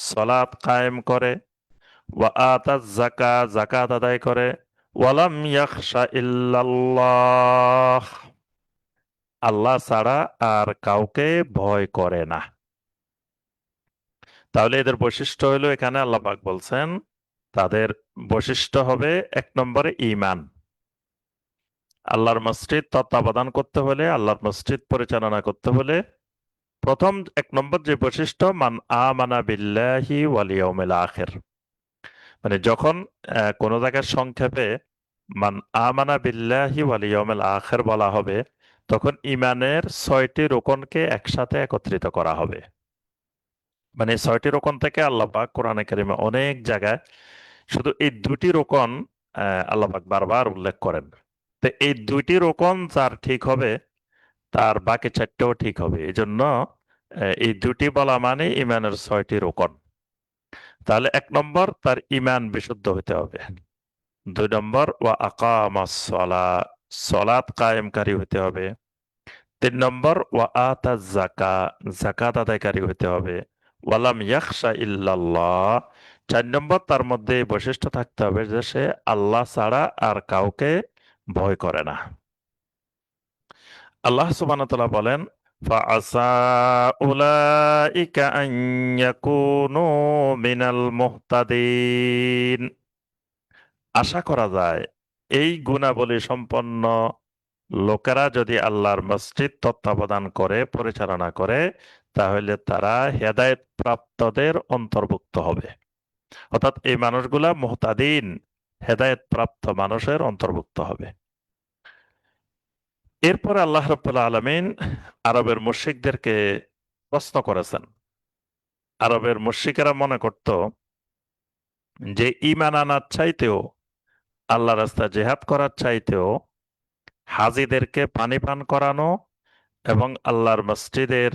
সালাত কায়েম করে, ওয়া আতাজ যাকাত, যাকাত আদায় করে, ওয়ালাম ইয়াখশা ইল্লাল্লাহ, আল্লাহ ছাড়া আর কাউকে ভয় করে না। তাহলে এদের বৈশিষ্ট্য হলো, এখানে আল্লাহ পাক বলছেন তাদের বৈশিষ্ট্য হবে 1 নম্বরে ঈমান। আল্লাহর মসজিদ তত্ত্বাবধান করতে হলে, আল্লাহর মসজিদ পরিচালনা করতে হলে প্রথম 1 নম্বর যে বৈশিষ্ট্য, মান আমানা বিল্লাহি ওয়াল ইয়াউমিল আখির। মানে যখন কোন জায়গায় সংক্ষেপে মান আমানা বিল্লাহি ওয়াল ইয়াউমিল আখির বলা হবে, তখন ঈমানের 6টি রুকনকে একসাথে একত্রিত করা হবে। মানে 6টি রোকন থেকে আল্লাহ পাক কোরআনে কারিমে অনেক জায়গায় শুধু এই 2টি রোকন আল্লাহ পাক বারবার উল্লেখ করেন। তো এই 2টি রোকন যার ঠিক হবে, তার বাকি 4টেও ঠিক হবে। এই জন্য এই 2টি বলা মানে ইমানের 6টি রোকন। তাহলে 1 নম্বর, তার ইমান বিশুদ্ধ হতে হবে। 2 নম্বর, ওয়া আকামাস সালাহ, সালাত কায়েমকারী হতে হবে। 3 নম্বর, ওয়া আতাজ যাকাত, যাকাত আদায়কারী হতে হবে। ওয়ালাম ইয়াখশা ইল্লাল্লাহ, 4 নম্বর, তার মধ্যে এই বৈশিষ্ট্য থাকতে হবে যে সে আল্লাহ ছাড়া আর কাউকে ভয় করে না। আল্লাহ সুবহানাহু ওয়া তাআলা বলেন, ফাআসা উলাইকা আন ইয়াকুনু মিনাল মুহতাদিন, আশা করা যায় এই গুণাবলী সম্পন্ন লোকেরা যদি আল্লাহর মসজিদ তত্ত্বাবধান করে, পরিচালনা করে, তাহলে তারা হেদায়েত প্রাপ্তদের অন্তর্ভুক্ত হবে। অর্থাৎ এই মানুষগুলা মুহতাদিন, হেদায়েত প্রাপ্ত মানুষের অন্তর্ভুক্ত হবে। এরপর আল্লাহ রাব্বুল আলামিন আরবের মুশরিকদেরকে প্রশ্ন করেছেন। আরবের মুশরিকেরা মনে করত যে ঈমান আনার চাইতেও, আল্লাহ রাস্তায় জিহাদ করার চাইতেও হাজীদেরকে পানি পান করানো এবং আল্লাহর মসজিদের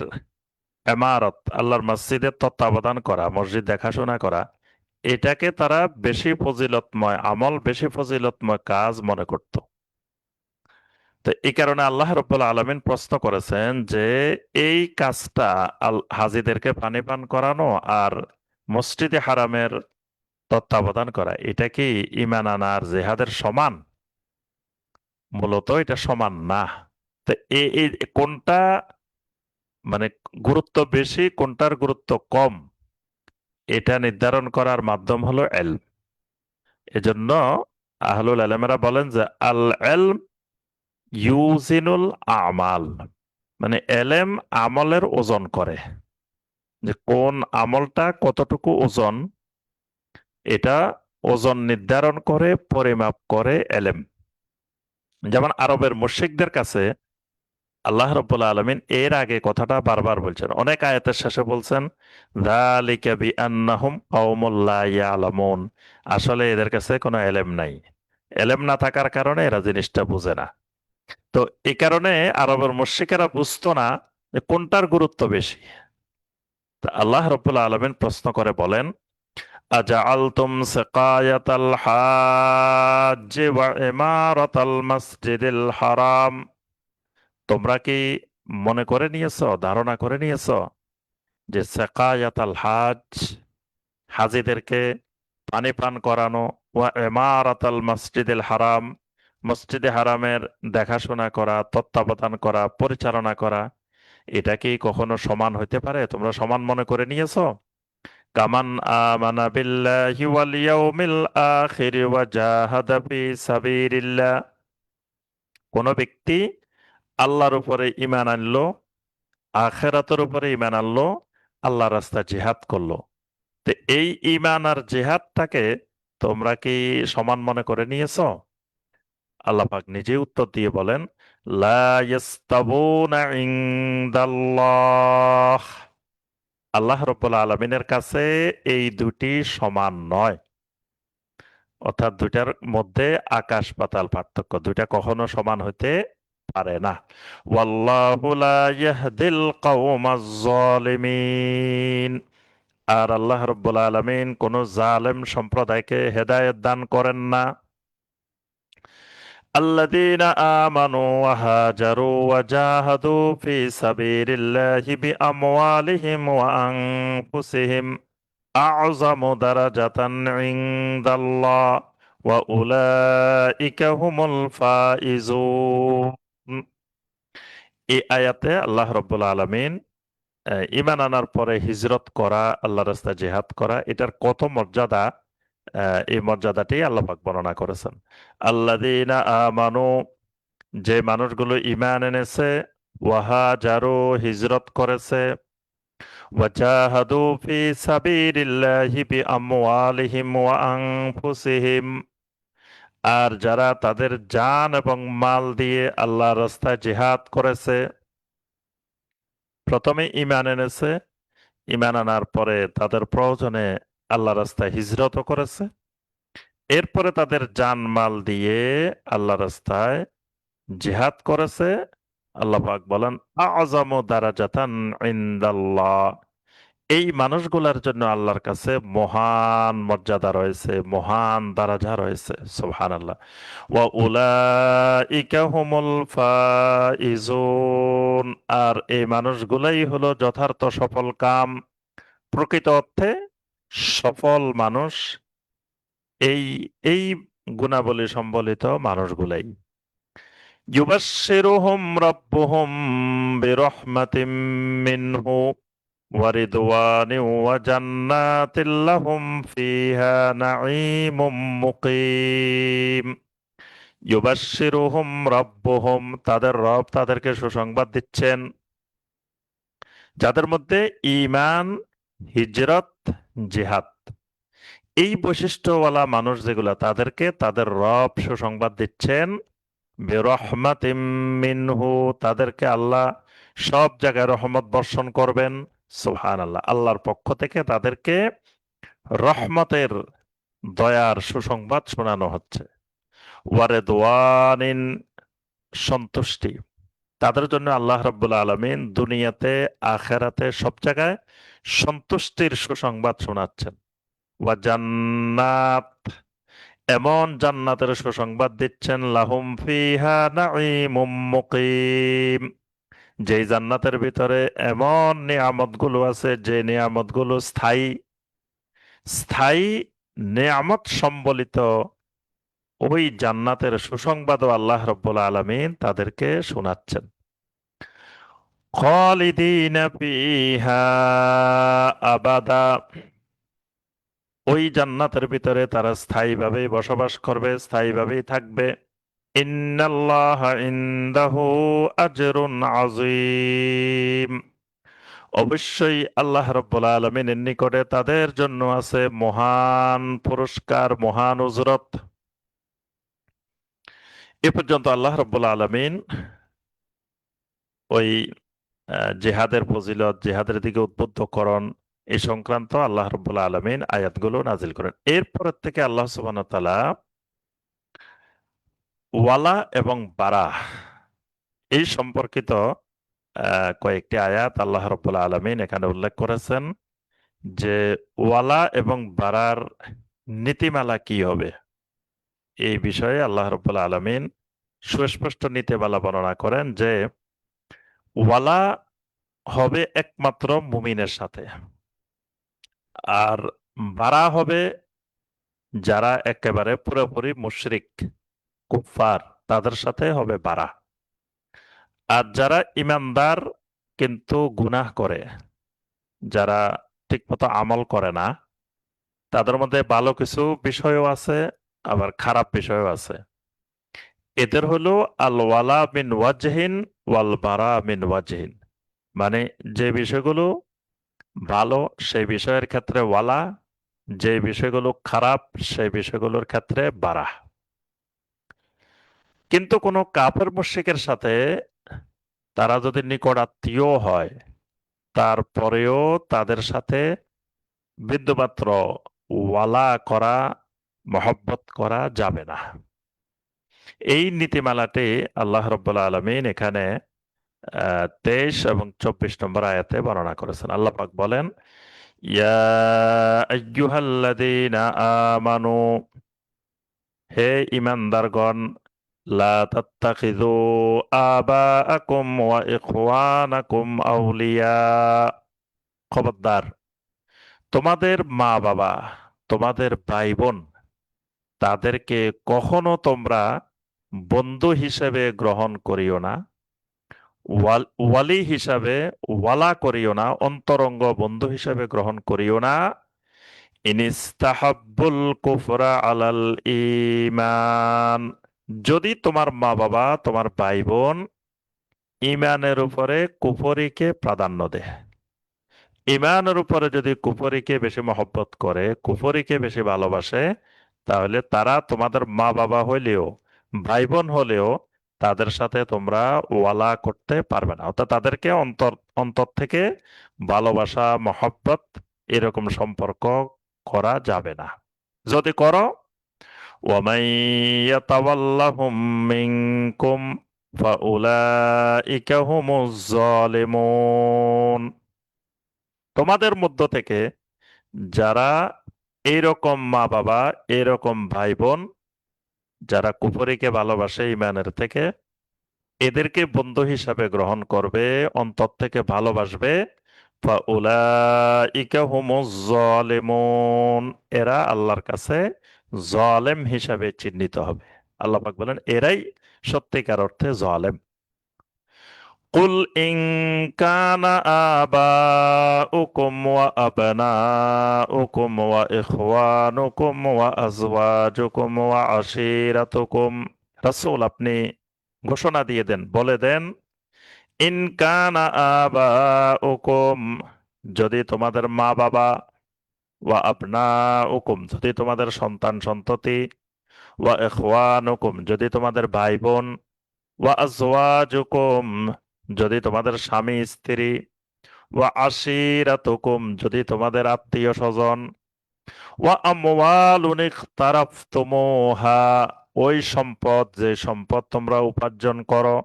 ইমারত, আল্লাহর মসজিদের তত্ত্বাবধান করা, মসজিদ দেখাশোনা করা, এটাকে তারা বেশি ফজিলতময় আমল, বেশি ফজিলতময় কাজ মনে করত। তো এই কারণে আল্লাহ রাব্বুল আলামিন প্রশ্ন করেছেন যে এই কাজটা, হাজীদেরকে পানি পান করানো আর মসজিদে হারামের তত্ত্বাবধান করা, এটা কি ঈমান আনার জিহাদের সমান? মূলত এটা সমান না। তো এই কোনটা মানে গুরুত্ব বেশি, কোনটার গুরুত্ব কম, এটা নির্ধারণ করার মাধ্যম হলো ইলম। এজন্য আহলুল ইলমেরা বলেন যে আল ইলম ইউজিনুল আমাল, মানে এলেম আমলের ওজন করে, যে কোন আমলটা কতটুকু ওজন, এটা ওজন নির্ধারণ করে, পরিমাপ করে এলেম। যেমন আরবের মুশরিকদের কাছে আল্লাহ রাব্বুল আলামিন এর আগে কথাটা বারবার বলছেন, অনেক আয়াতের শেষে বলছেন, যালিকা বিআন্নাহুম কওমুল লা ইয়ালামুন, আসলে এদের কাছে কোনো এলেম নাই, এলেম না থাকার কারণে এরা জিনিসটা বুঝে না। তো এই কারণে আরবের মুশরিকেরা বুঝতো না যে কোনটার গুরুত্ব বেশি। তা আল্লাহ রাব্বুল আলামিন প্রশ্ন করে বলেন, আজআলতুম সিকায়াতাল হাজ্জি ওয়া ইমারাতাল মাসজিদিল হারাম, তোমরা কি মনে করে নিয়েছো, ধারণা করে নিয়েছো যে সেকায়াতাল হাজ, হাজীদেরকে পানি পান করানো, ওয়া ইমারাতাল মসজিদুল হারাম, মসজিদে হারামের দেখাশোনা করা, তত্ত্বাবধান করা, পরিচালনা করা, এটা কি কখনো সমান হইতে পারে? তোমরা সমান মনে করে নিয়েছো? কামান আমানা বিল্লাহি ওয়াল ইয়াউমিল আখির ওয়া জাহাদা ফি সাবিলিল্লাহ, কোন ব্যক্তি আল্লাহর উপরে ঈমান আনলো, আখিরাতের উপরে ঈমান আনলো, আল্লাহর রাস্তায় জিহাদ করলো, তো এই ঈমান আর জিহাদটাকে তোমরা কি সমান মনে করে নিয়েছো? আল্লাহ পাক নিজে উত্তর দিয়ে বলেন, লা ইয়াস্তাবুনা ইনদাল্লাহ, আল্লাহ রাব্বুল আলামিনের কাছে এই দুটি সমান নয়। অর্থাৎ দুইটার মধ্যে আকাশ পাতাল পার্থক্য, দুইটা কখনো সমান হতে পারে না। ওয়াল্লাহু লা ইয়াহদিল কওমাজ জালিমিন, আর আল্লাহ রাব্বুল আলামিন কোন জালেম সম্প্রদায়কে হেদায়েত দান করেন না। الذين آمنوا وهاجروا وجاهدوا في سبيل الله بأموالهم وأنفسهم أعظم درجة عند الله وأولئك هم الفائزون। এই আয়াতে আল্লাহ রাব্বুল আলামিন ঈমান আনার পরে হিজরত করা, আল্লাহর রাস্তায় জিহাদ করা, এটার কত মর্যাদা, এই মর্যাদাটি আল্লাহ পাক বর্ণনা করেছেন। আল্লাযীনা আমানু, যে মানুষগুলো ঈমান এনেছে, ওয়াহাজারু, হিজরত করেছে, ওয়াজাহাদু ফি সাবিলিল্লাহি বিআমওয়ালিহিম ওয়া আনফুসিহিম, আর যারা তাদের জান এবং মাল দিয়ে আল্লাহর রাস্তায় জিহাদ করেছে। প্রথমে ঈমান এনেছে, ঈমান আনার পরে তাদের প্রয়োজনে আল্লাহর রাস্তায় হিজরতও করেছে, এরপরে তাদের জান মাল দিয়ে আল্লাহ রাস্তায় জিহাদ করেছে। আল্লাহ পাক বলেন, আযমু দারাজাতান ইনদাল্লাহ, এই মানুষগুলোর জন্য আল্লাহর কাছে মহান মর্যাদা রয়েছে, মহান দারাজা রয়েছে। সুবহানাল্লাহ। ওয়া উলাইকা হুমুল ফাইজুন, আর এই মানুষগুলাই হলো যথার্থ সফল কাম, প্রকৃত অর্থে সফল মানুষ এই এই গুণাবলী সম্বলিত মানুষগুলাই। ইউবাশশিরুহুম রাব্বুহুম বিরহমাতিম মিনহু ওয়া রিদওয়ানিন ওয়া জান্নাতিন লাহুম ফিহা নাঈমুম মুকিম। ইউবাশশিরুহুম রাব্বুহুম, তাদের রব তাদেরকে সুসংবাদ দিচ্ছেন, যাদের মধ্যে ঈমান, হিজরত, জিহাদ, এই বৈশিষ্ট্যওয়ালা মানুষ যেগুলা, তাদেরকে তাদের রব সুসংবাদ দিচ্ছেন বিরহমাতিম মিনহু, তাদেরকে আল্লাহ সব জায়গায় রহমত বর্ষণ করবেন। সুবহানাল্লাহ, আল্লাহর পক্ষ থেকে তাদেরকে রহমতের, দয়ার সুসংবাদ শোনানো হচ্ছে। ওয়ারেদওয়ানিন, সন্তুষ্টি, তাদের জন্য আল্লাহ রাব্বুল আলামিন দুনিয়াতে আখিরাতে সব জায়গায় সন্তুষ্টির সুসংবাদ শোনাচ্ছেন। ওয়া জান্নাত, এমন জান্নাতের সুসংবাদ দিচ্ছেন, লাহুম ফিহা নাঈমুম মুকিম, যেই জান্নাতের ভিতরে এমন নিয়ামতগুলো আছে, যে নিয়ামতগুলো স্থায়ী, স্থায়ী নিয়ামত সম্বলিত ওই জান্নাতের সুসংবাদও আল্লাহ রাব্বুল আলামিন তাদেরকে শোনাচ্ছেন। খালিদিনা ফিহা আবাদা, ওই জান্নাতের ভিতরে তারা স্থায়ীভাবে বসবাস করবে, স্থায়ীভাবেই থাকবে। ইন্নাল্লাহা ইনদাহু আজরুন আযীম, অবশ্যই আল্লাহ রাব্বুল আলামিনের নিকটে তাদের জন্য আছে মহান পুরস্কার, মহান উজরত। এ পর্যন্ত আল্লাহ রাব্বুল আলামিন ওই জিহাদের ফজিলত, জিহাদের দিকে উদ্বুদ্ধকরণ, এই সংক্রান্ত আল্লাহ রাব্বুল আলামিন আয়াতগুলো নাজিল করেন। এরপরের থেকে আল্লাহ সুবহানাহু ওয়া তাআলা ওয়ালা এবং বারা, এই সম্পর্কিত কয়েকটি আয়াত আল্লাহ রাব্বুল আলামিন এখানে উল্লেখ করেছেন, যে ওয়ালা এবং বারার নীতিমালা কি হবে। এই বিষয়ে আল্লাহ রাব্বুল আলামিন সুস্পষ্ট নীতিমালা বর্ণনা করেন, যে ওয়ালা হবে একমাত্র মুমিনের সাথে, আর বারা হবে যারা একেবারে পুরোপুরি মুশরিক, কুফফার, তাদের সাথে হবে বারা। আর যারা ইমানদার কিন্তু গুনাহ করে, যারা ঠিকমতো আমল করে না, তাদের মধ্যে ভালো কিছু বিষয়ও আছে, আবার খারাপ বিষয়ও আছে, এদের হলো আল ওয়ালা মিন ওয়াজহিন ওয়াল বারা মিন ওয়াজহিন, মানে যে বিষয়গুলো ভালো সেই বিষয়ের ক্ষেত্রে ওয়ালা, যে বিষয়গুলো খারাপ সেই বিষয়গুলোর ক্ষেত্রে বারা। কিন্তু কোনো কাফের মুশরিকের সাথে তারা যদি নিকট আত্মীয় হয়, তারপরেও তাদের সাথে বিন্দুমাত্র ওয়ালা করা, মহব্বত করা যাবে না। এই নীতিমালাটি আল্লাহ রাব্বুল আলামিন এখানে 23 এবং 24 নম্বর আয়াতে বর্ণনা করেছেন। আল্লাহ পাক বলেন, ইয়া আইয়ুহাল্লাযীনা আমানু, হে ঈমানদারগণ, লা তাত্তাখিযু আবাআকুম ওয়া ইখওয়ানাকুম আউলিয়া, খবরদার তোমাদের মা বাবা, তোমাদের ভাই বোন, তাদেরকে কখনো তোমরা বন্ধু হিসেবে গ্রহণ করিও না, ওয়ালি হিসাবে ওয়ালা করিও না, অন্তরঙ্গ বন্ধু হিসেবে গ্রহণ করিও না। ইনিস্তাহাব্বুল কুফরা আলাল ঈমান, যদি তোমার মা বাবা, তোমার ভাই বোন ঈমানের উপরে কুফরিকে প্রাধান্য দেয়। ঈমানের উপরে যদি কুফরিকে বেশি মহব্বত করে, কুফরিকে বেশি ভালোবাসে, তাহলে তারা তোমাদের মা বাবা হইলেও, ভাই বোন হলেও তাদের সাথে তোমরা ওয়ালা করতে পারবে না, অর্থাৎ তাদেরকে অন্তর অন্তর থেকে ভালোবাসা, মহব্বত এরকম সম্পর্ক করা যাবে না। যদি করো, وَمَن يَتَوَلَّهُم مِّنكُمْ فَأُولَٰئِكَ هُمُ الظَّالِمُونَ, তোমাদের মধ্য থেকে যারা এইরকম মা বাবা, এরকম ভাই বোন, যারা কুফরিকে ভালোবাসে ঈমানের থেকে, এদেরকে বন্ধু হিসাবে গ্রহণ করবে, অন্তর থেকে ভালোবাসবে, ফাউলাইকা হুমুজ জালিমুন, এরা আল্লাহর কাছে জালেম হিসাবে চিহ্নিত হবে। আল্লাহ পাক বলেন এরাই সত্যিকার অর্থে জালেম। কুল ইন কানা আবাউকুম ওয়া আবনাউকুম ওয়া ইখওয়ানুকুম ওয়া আজওয়াজুকুম ওয়া আশিরাতুকুম, রাসূল আপনি ঘোষণা দিয়ে দেন, বলে দেন, ইন কানা আবাউকুম, যদি তোমাদের মা বাবা, ওয়া আবনাউকুম, যদি তোমাদের সন্তান সন্ততি, ওয়া ইখওয়ানুকুম, যদি তোমাদের ভাই বোন, ওয়া আজওয়াজুকুম, যদি তোমাদের স্বামী স্ত্রী, ওয়া আশিরাতুকুম, যদি তোমাদের আত্মীয় স্বজন, ওয়া আমওয়ালুন ইখতারাফতুমুহা, ওই সম্পদ, যে সম্পদ তোমরা উপার্জন করো,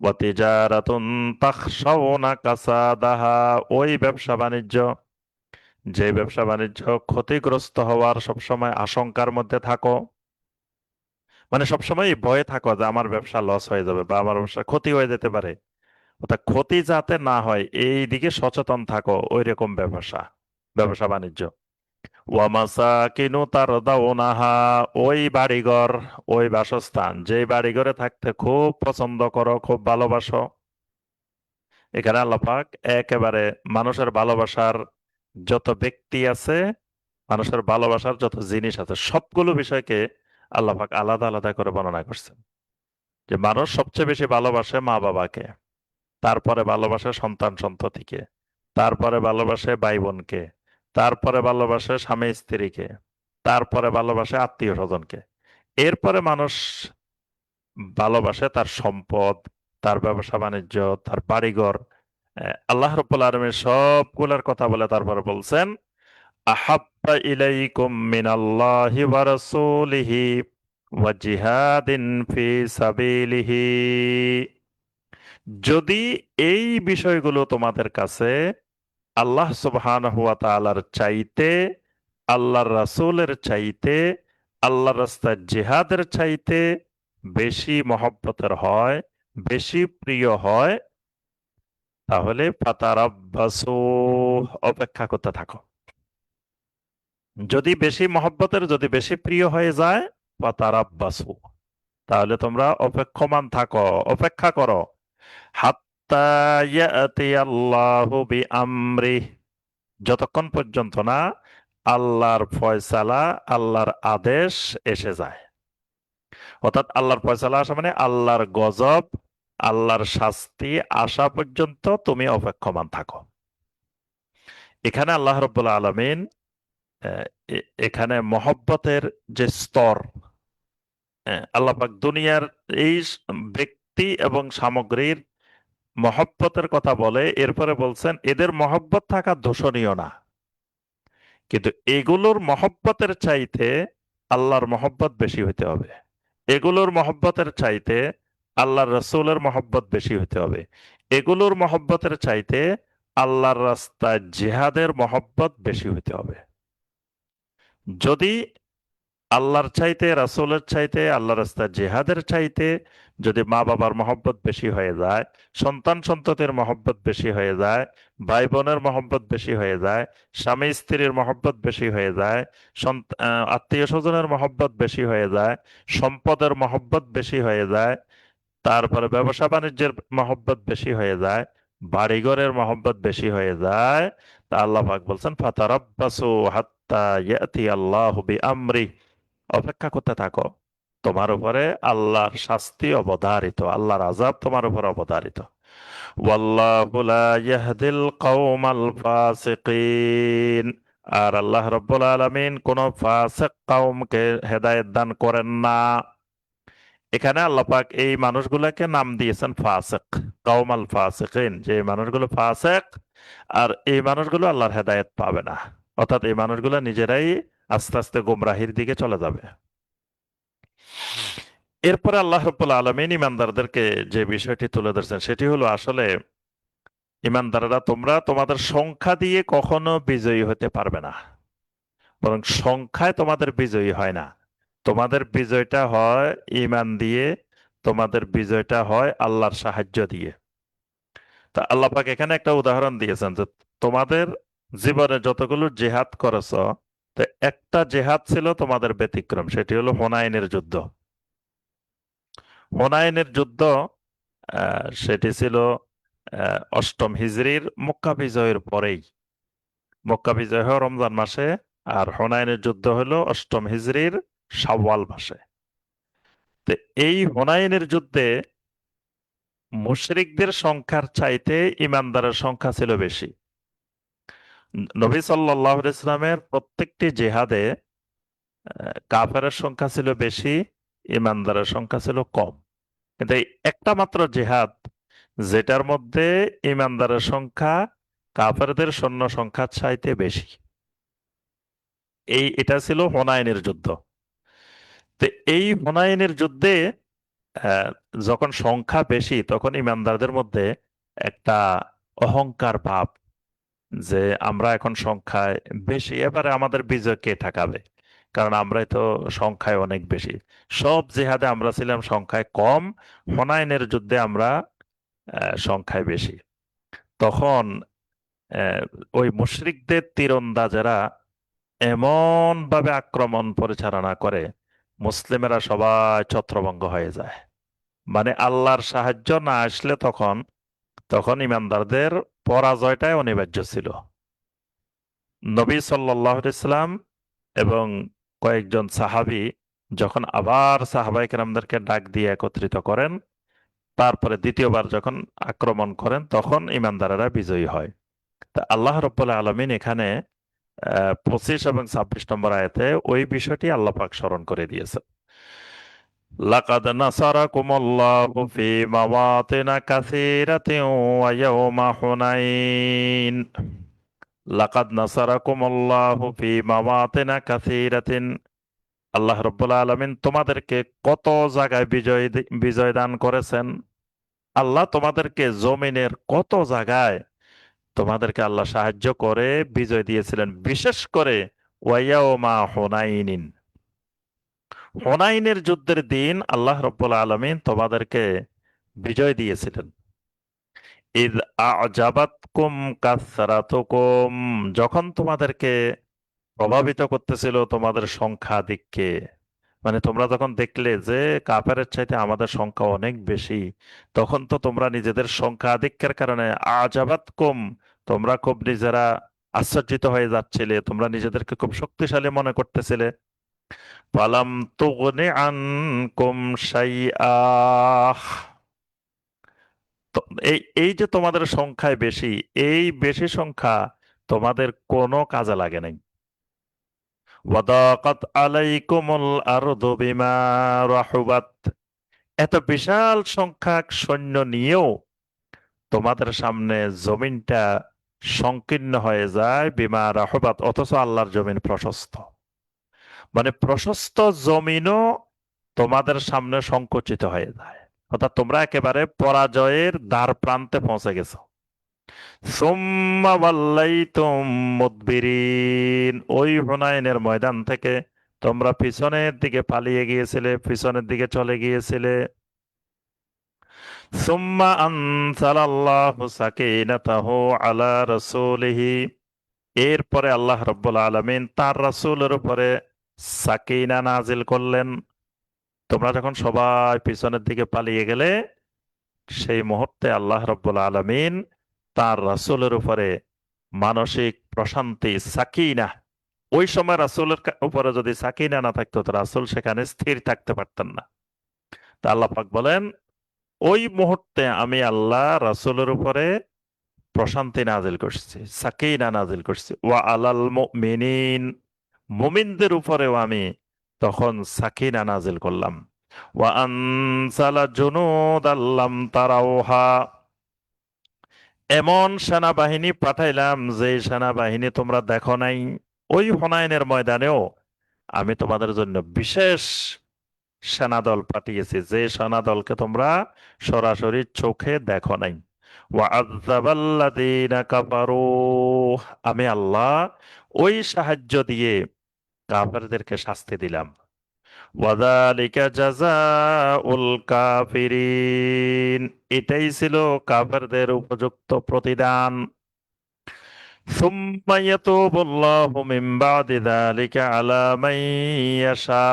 ওয়া তিজারাতুন তাখশাউনা কাসাদাহা, ওই ব্যবসা বাণিজ্য, যে ব্যবসা বাণিজ্য ক্ষতিগ্রস্ত হওয়ার সবসময় আশঙ্কার মধ্যে থাকো, মানে সবসময় ভয়ে থাকো যে আমার ব্যবসা লস হয়ে যাবে বা আমার ব্যবসা ক্ষতি হয়ে যেতে পারে, অর্থাৎ ক্ষতি যাতে না হয় এই দিকে সচেতন থাকো, ওই রকম ব্যবসা, ব্যবসা বাণিজ্য। ওয়ামাসাকিনু তারদাউনাহা, ওই বাড়িঘর, ওই বাসস্থান, যে বাড়িঘরে থাকতে খুব পছন্দ করো, খুব ভালোবাসো। এখানে আল্লাহ পাক একেবারে মানুষের ভালোবাসার যত ব্যক্তি আছে, মানুষের ভালোবাসার যত জিনিস আছে, সবগুলো বিষয়কে আল্লাহ পাক আলাদা আলাদা করে বর্ণনা করছেন। যে মানুষ সবচেয়ে বেশি ভালোবাসে মা বাবাকে, তারপরে ভালোবাসে সন্তান সন্ততিকে, তারপরে ভালোবাসে ভাই বোনকে, তারপরে ভালোবাসে স্বামী স্ত্রীকে, তারপরে ভালোবাসে আত্মীয় স্বজনকে, এরপরে মানুষ ভালোবাসে তার সম্পদ, তার ব্যবসা বাণিজ্য, তার বাড়িঘর। আল্লাহ রাব্বুল আলামিন সবগুলোর কথা বলে তারপরে বলছেন, আহাব্বা ইলাইকুম মিনাল্লাহি ওয়া রাসূলিহি ওয়া জিহাদিন ফি সাবিলিহি, যদি এই বিষয়গুলো তোমাদের কাছে আল্লাহ সুবহানাহু ওয়া তাআলার চাইতে, আল্লাহর রাসূলের চাইতে, আল্লাহর রাস্তায় জিহাদের চাইতে বেশি মহব্বতের হয়, বেশি প্রিয় হয়, তাহলে ফাতারাব্বাসু, অপেক্ষা করতে থাকো। যদি বেশি মহব্বতের, যদি বেশি প্রিয় হয়ে যায়, ফাতারাব্বাসু, তাহলে তোমরা অপেক্ষমান থাকো, অপেক্ষা করো, হাত্তা ইয়াতিয়াল্লাহু বিআমরিহি, যতক্ষণ পর্যন্ত না আল্লাহর ফয়সালা, আল্লাহর আদেশ এসে যায়। অর্থাৎ আল্লাহর ফয়সালা আসা মানে আল্লাহর গজব, আল্লাহর শাস্তি আসা পর্যন্ত তুমি অপেক্ষমান থাকো। এখানে আল্লাহ রাব্বুল আলামিন আহ, এখানে মহব্বতের যে স্তর, আল্লাহ পাক দুনিয়ার এই ব্যক্তি এবং সামগ্রীর মহব্বতের কথা বলে, এরপরে বলছেন এদের মহব্বত থাকা দোষণীয় না, কিন্তু এগুলোর মহব্বতের চাইতে আল্লাহর মহব্বত বেশি হইতে হবে। এগুলোর মহব্বতের চাইতে আল্লাহর রসুলের মহব্বত বেশি হইতে হবে। এগুলোর মহব্বতের চাইতে আল্লাহর রাস্তায় জিহাদের মহব্বত বেশি হইতে হবে। যদি আল্লাহর চাইতে, রাসূলের চাইতে, আল্লাহ রাস্তায় জিহাদের চাইতে যদি মা বাবার মহব্বত বেশি হয়ে যায়, সন্তান সন্ততির মহব্বত বেশি হয়ে যায়, ভাই বোনের মহব্বত বেশি হয়ে যায়, স্বামী স্ত্রীর মহব্বত বেশি হয়ে যায়, আত্মীয় স্বজনের মহব্বত বেশি হয়ে যায়, সম্পদের মহব্বত বেশি হয়ে যায়, তারপরে ব্যবসা বাণিজ্যের মহব্বত বেশি হয়ে যায়, বাড়িঘরের মহব্বত বেশি হয়ে যায়, তা আল্লাহ পাক বলছেন ফাতারাব্বাসু হাত্তা ইয়াতি আল্লাহু বিআমরি, অপেক্ষা করতে থাকো, তোমার উপরে আল্লাহর শাস্তি অবধারিত, আল্লাহর আযাব তোমার উপর অবধারিত। ওয়াল্লাহু লা ইয়াহদিল কওমাল ফাসিকিন, আর আল্লাহ রাব্বুল আলামিন কোন ফাসিক কওমকে হেদায়েত দান করেন না। এখানে আল্লাহ পাক এই মানুষগুলোকে নাম দিয়েছেন ফাসিক, কওমাল ফাসিকিন, যে মানুষগুলো ফাসিক, আর এই মানুষগুলো আল্লাহর হেদায়েত পাবে না, অর্থাৎ এই মানুষগুলো নিজেরাই আস্তে আস্তে গোমরাহির দিকে চলে যাবে। এরপরে আল্লাহ রাব্বুল আলামিন ইমানদারদেরকে যে বিষয়টি তুলে ধরছেন সেটি হলো, আসলে ইমানদাররা তোমরা তোমাদের সংখ্যা দিয়ে কখনো বিজয়ী হতে পারবে না, বরং সংখ্যায় তোমাদের বিজয়ী হয় না, তোমাদের বিজয়টা হয় ঈমান দিয়ে, তোমাদের বিজয়টা হয় আল্লাহর সাহায্য দিয়ে। তা আল্লাহ পাক এখানে একটা উদাহরণ দিয়েছেন যে তোমাদের জীবনে যতগুলো জিহাদ করেছ, তো একটা জিহাদ ছিল তোমাদের ব্যতিক্রম, সেটি হলো হুনাইনের যুদ্ধ। হুনাইনের যুদ্ধ সেটি ছিল অষ্টম হিজরির মক্কা বিজয়ের পরেই। মক্কা বিজয় হয় রমজান মাসে, আর হুনাইনের যুদ্ধ হলো অষ্টম হিজরির শাওয়াল মাসে। তো এই হুনাইনের যুদ্ধে মুশরিকদের সংখ্যার চাইতে ইমানদারের সংখ্যা ছিল বেশি। নবী সাল্লাল্লাহু আলাইহি ওয়াসাল্লামের প্রত্যেকটি জিহাদে কাফেরের সংখ্যা ছিল বেশি, ইমানদারের সংখ্যা ছিল কম। কিন্তু এই একটা মাত্র জিহাদ যেটার মধ্যে ইমানদারের সংখ্যা কাফেরদের সৈন্য সংখ্যার চাইতে বেশি, এটা ছিল হুনাইনের যুদ্ধ। তো এই হুনাইনের যুদ্ধে আহ, যখন সংখ্যা বেশি তখন ইমানদারদের মধ্যে একটা অহংকার ভাব, যে আমরা এখন সংখ্যায় বেশি, এবারে আমাদের বিজয় কে ঠেকাবে, কারণ আমরাই তো সংখ্যায় অনেক বেশি। সব জিহাদে আমরা ছিলাম সংখ্যায় কম, হুনাইনের যুদ্ধে আমরা সংখ্যায় বেশি। তখন আহ, ওই মুশরিকদের তীরন্দাজেরা এমন ভাবে আক্রমণ পরিচালনা করে, মুসলিমেরা সবাই ছত্রভঙ্গ হয়ে যায়। মানে আল্লাহর সাহায্য না আসলে তখন তখন ইমানদারদের পরাজয়টাই অনিবার্য ছিল। নবী সাল্লাল্লাহু আলাইহি সাল্লাম এবং কয়েকজন সাহাবী যখন আবার সাহাবায়ে কেরামদেরকে ডাক দিয়ে একত্রিত করেন, তারপরে দ্বিতীয়বার যখন আক্রমণ করেন তখন ইমানদারেরা বিজয়ী হয়। তা আল্লাহ রাব্বুল আলামিন এখানে 25 এবং 26 নম্বর আয়াতে ওই বিষয়টি আল্লাহ পাক স্মরণ করে দিয়েছে। লাকাদ নাসারাকুমুল্লাহু ফি মাওয়াতিন কাসীরাতিন ওয়া ইয়াওমা হুনাইন। লাকাদ নাসারাকুমুল্লাহু ফি মাওয়াতিন কাসীরাতিন, আল্লাহ রাব্বুল আলামিন তোমাদেরকে কত জায়গায় বিজয় দান করেছেন। আল্লাহ তোমাদেরকে জমিনের কত জায়গায় তোমাদেরকে আল্লাহ সাহায্য করে বিজয় দিয়েছিলেন, বিশেষ করে ওয়াইয়াউমা হুনাইনিন, হুনাইনের যুদ্ধের দিন আল্লাহ রাব্বুল আলামিন তোমাদেরকে বিজয় দিয়েছিলেন। ইদ আ'জাবাতকুম কাসরাতুকুম, যখন তোমাদেরকে প্রভাবিত করতেছিল তোমাদের সংখ্যাধিক্যে, মানে তোমরা যখন দেখলে যে কাফেরের চাইতে আমাদের সংখ্যা অনেক বেশি, তখন তো তোমরা নিজেদের সংখ্যা আধিক্যের কারণে আজাবাতকুম, তোমরা খুব নিজেরা আশ্চর্যিত হয়ে যাচ্ছিলে, তোমরা নিজেদেরকে খুব শক্তিশালী মনে করতেছিলে। ফালাম তুগনি আনকুম শাইআ। তো এই এই যে তোমাদের সংখ্যায় বেশি, এই বেশি সংখ্যা তোমাদের কোনো কাজে লাগে নাই। ওয়াদাকাত আলাইকুমুল আরদু বিমা রাহুবাত। এত বিশাল সংখ্যক সৈন্য নিয়েও তোমাদের সামনে জমিনটা সংকীর্ণ হয়ে যায়, বিমা রাহুবাত, অথচ আল্লাহর জমিন প্রশস্ত। মানে প্রশস্ত জমিনও তোমাদের সামনে সংকুচিত হয়ে যায়, অর্থাৎ তোমরা একেবারে পরাজয়ের দ্বার প্রান্তে পৌঁছে গেছো। সুম্মা ওয়াল্লাইতুম মুদবিরিন। ওই হুনাইনের ময়দান থেকে তোমরা পিছনের দিকে পালিয়ে গিয়েছিলে, পিছনের দিকে চলে গিয়েছিলে। সুম্মা আনজালাল্লাহু সাকিনাতাহু আলা রাসূলিহি। এরপরে আল্লাহ রাব্বুল আলামিন তার রাসূলের উপরে সাকিনা নাজিল করলেন। তোমরা যখন সবাই পিছনের দিকে পালিয়ে গেলে, সেই মুহূর্তে আল্লাহ রাব্বুল আলামিন তার রাসূলের উপরে মানসিক প্রশান্তি, সাকিনা। ওই সময় রাসূলের উপরে যদি সাকিনা না থাকতো তো রাসূল সেখানে স্থির থাকতে পারতেন না। তা আল্লাহ পাক বলেন, ওই মুহূর্তে আমি আল্লাহ রাসূলের উপরে প্রশান্তি নাজিল করছি, সাকিনা নাজিল করছি। ওয়া আলাল মুমিনিন, মুমিনদের উপরেও আমি তখন সাকিনা নাজিল করলাম। ওয়া আনসালা জুনুদাল লাম তারাউহা, এমন সেনাবাহিনী পাঠাইলাম যে সেনাবাহিনী তোমরা দেখো নাই। ওই হুনাইনের ময়দানেও আমি তোমাদের জন্য বিশেষ সেনাদল পাঠিয়েছি, যে সেনাদলকে তোমরা সরাসরি চোখে দেখো নাই। ওয়াআযাবাল্লাযীনা কাফারু, আমি আল্লাহ ওই সাহায্য দিয়ে কাফেরদেরকে শাস্তি দিলাম। ওয়াযালিকা জাযাউল কাফিরিন, এটাই ছিল কাফেরদের উপযুক্ত প্রতিদান। সুম্মা ইয়াতুবুল্লাহু মিন বাদি যালিকা আলা মান ইয়াশা।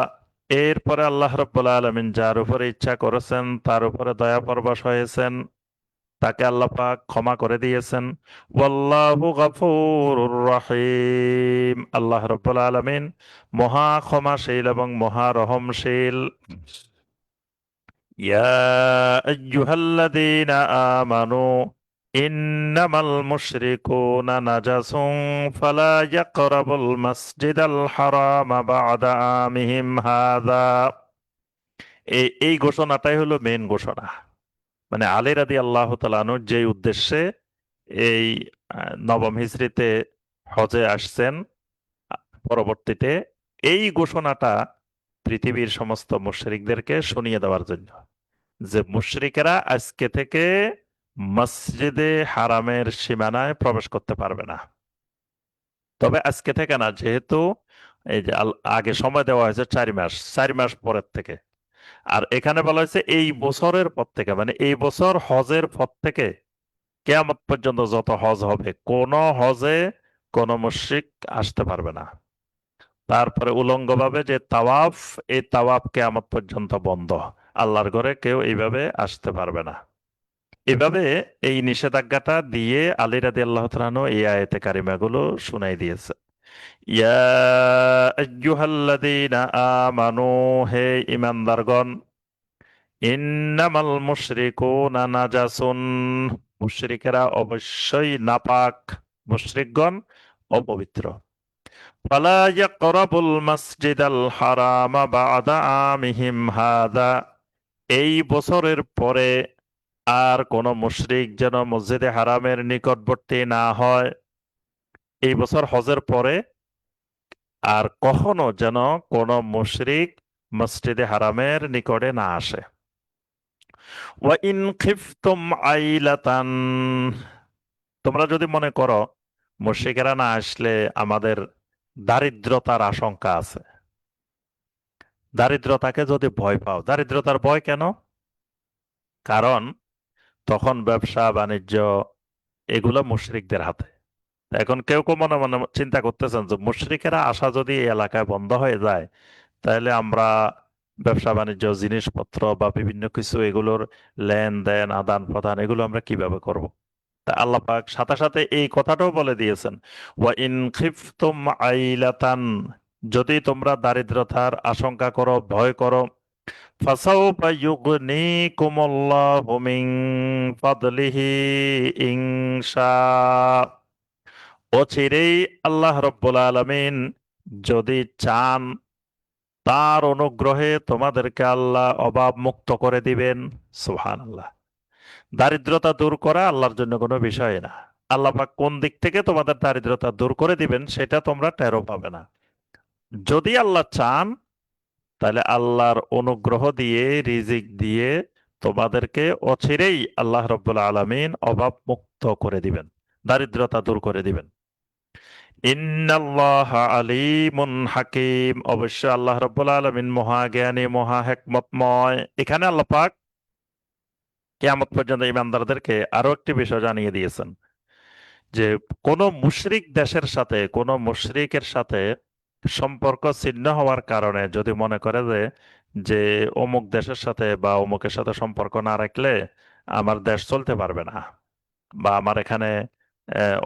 এরপরে আল্লাহ রাব্বুল আলামিন যার উপরে ইচ্ছা করেছেন তার উপরে দয়া পরবশ হয়েছেন, তাকে আল্লাহ পাক ক্ষমা করে দিয়েছেন। ওয়াল্লাহু গফুরুর রহিম, আল্লাহ রাব্বুল আলামিন মহা ক্ষমাশীল এবং মহা রহমশীল। ইয়া আইয়ুহাল্লাযীনা আমানু ইন্নামাল মুশরিকুনা নাজাসুন ফালা ইয়াকরাবুল মাসজিদাল হারামা বা'দা আমিহিম হাযা। এই ঘোষণাটাই হলো মেইন ঘোষণা। মানে আলী রাদিয়াল্লাহু তাআলা আনহু যে উদ্দেশ্যে এই নবম হিজরিতে হজে আসছেন, পরবর্তীতে এই ঘোষণাটা পৃথিবীর সমস্ত মুশরিকদেরকে শুনিয়ে দেওয়ার জন্য, যে মুশরিকেরা আজকে থেকে মসজিদে হারামের সীমানায় প্রবেশ করতে পারবে না। তবে আজকে থেকে না, যেহেতু এই যে আগে সময় দেওয়া হয়েছে 4 মাস, 4 মাস পরের থেকে। আর এখানে বলা হয়েছে এই বছরের পর থেকে, মানে এই বছর হজের পর থেকে কিয়ামত পর্যন্ত যত হজ হবে, কোন হজে কোন মুশরিক আসতে পারবে না। তারপরে উলঙ্গভাবে যে তাওয়াফ, এই তাওয়াফ কিয়ামত পর্যন্ত বন্ধ। আল্লাহর ঘরে কেউ এইভাবে আসতে পারবে না। এভাবে এই নিষেধাজ্ঞাটা দিয়ে আলী রাদিয়াল্লাহু তাআলা আনহু এই আয়াতে কারিমাগুলো শুনাই দিয়েছে। ইয়া আইয়ুহাল্লাযীনা আমানু, হে ঈমানদারগণ, ইন্নামাল মুশরিকুনা নাজাসুন, মুশরিকেরা অবশ্যই নাপাক, মুশরিকগণ অপবিত্র। ফালা ইয়াকরাবুল মাসজিদাল হারামা বা'দা আমিহিম হাযা, এই বছরের পরে আর কোন মুশরিক যেন মসজিদে হারামের নিকটবর্তী না হয়। এই বছর হজের পরে আর কখনো যেন কোন মুশরিক মসজিদে হারামের নিকটে না আসে। ওয়া ইন খিফতুম আইলাতান, তোমরা যদি মনে করো মুশরিকেরা না আসলে আমাদের দারিদ্রতার আশঙ্কা আছে, দারিদ্রতাকে যদি ভয় পাও, দারিদ্রতার ভয় কেন? কারণ তখন ব্যবসা বাণিজ্য এগুলো মুশরিকদের হাতে। এখন কেউ কেউ মনে মনে চিন্তা করতেছেন যে মুশরিকেরা আসা যদি এই এলাকায় বন্ধ হয়ে যায়, তাহলে আমরা ব্যবসা বাণিজ্য, জিনিসপত্র বা বিভিন্ন কিছু এগুলোর লেনদেন, আদান প্রদান, এগুলো আমরা কিভাবে করব? তা আল্লাহ পাক সাথে সাথে এই কথাটাও বলে দিয়েছেন, ওয়া ইন খিফতুম আইলাতান, যদি তোমরা দারিদ্রতার আশঙ্কা করো, ভয় করো, ফাসাউফা ইউগনিকুমুল্লাহু মিন ফাদলিহি ইনশা, অচিরেই আল্লাহ রব্বুল আলামিন যদি চান তার অনুগ্রহে তোমাদেরকে আল্লাহ অভাব মুক্ত করে দিবেন। সুবহানাল্লাহ। দারিদ্রতা দূর করা আল্লাহর জন্য কোনো বিষয় না। আল্লাহ পাক কোন দিক থেকে তোমাদের দারিদ্রতা দূর করে দিবেন সেটা তোমরা টেরও পাবে না। যদি আল্লাহ চান তাহলে আল্লাহর অনুগ্রহ দিয়ে, রিজিক দিয়ে তোমাদেরকে অচিরেই আল্লাহ রব্বুল আলামিন অভাব মুক্ত করে দিবেন, দারিদ্রতা দূর করে দিবেন। ইন্নাল্লাহ আলিমুন হাকিম, অবশ্য আল্লাহ রব্বুল আলামিন মহাজ্ঞানী, মহা হিকমতময়। এখানে আল্লাহ পাক কিয়ামত পর্যন্ত ইমানদারদেরকে আরো একটি বিষয় জানিয়ে দিয়েছেন যে কোন মুশরিক দেশের সাথে, কোন মুশরিকের সাথে সম্পর্ক ছিন্ন হওয়ার কারণে যদি মনে করে যে অমুক দেশের সাথে বা অমুকের সাথে সম্পর্ক না রাখলে আমার দেশ চলতে পারবে না, বা আমার এখানে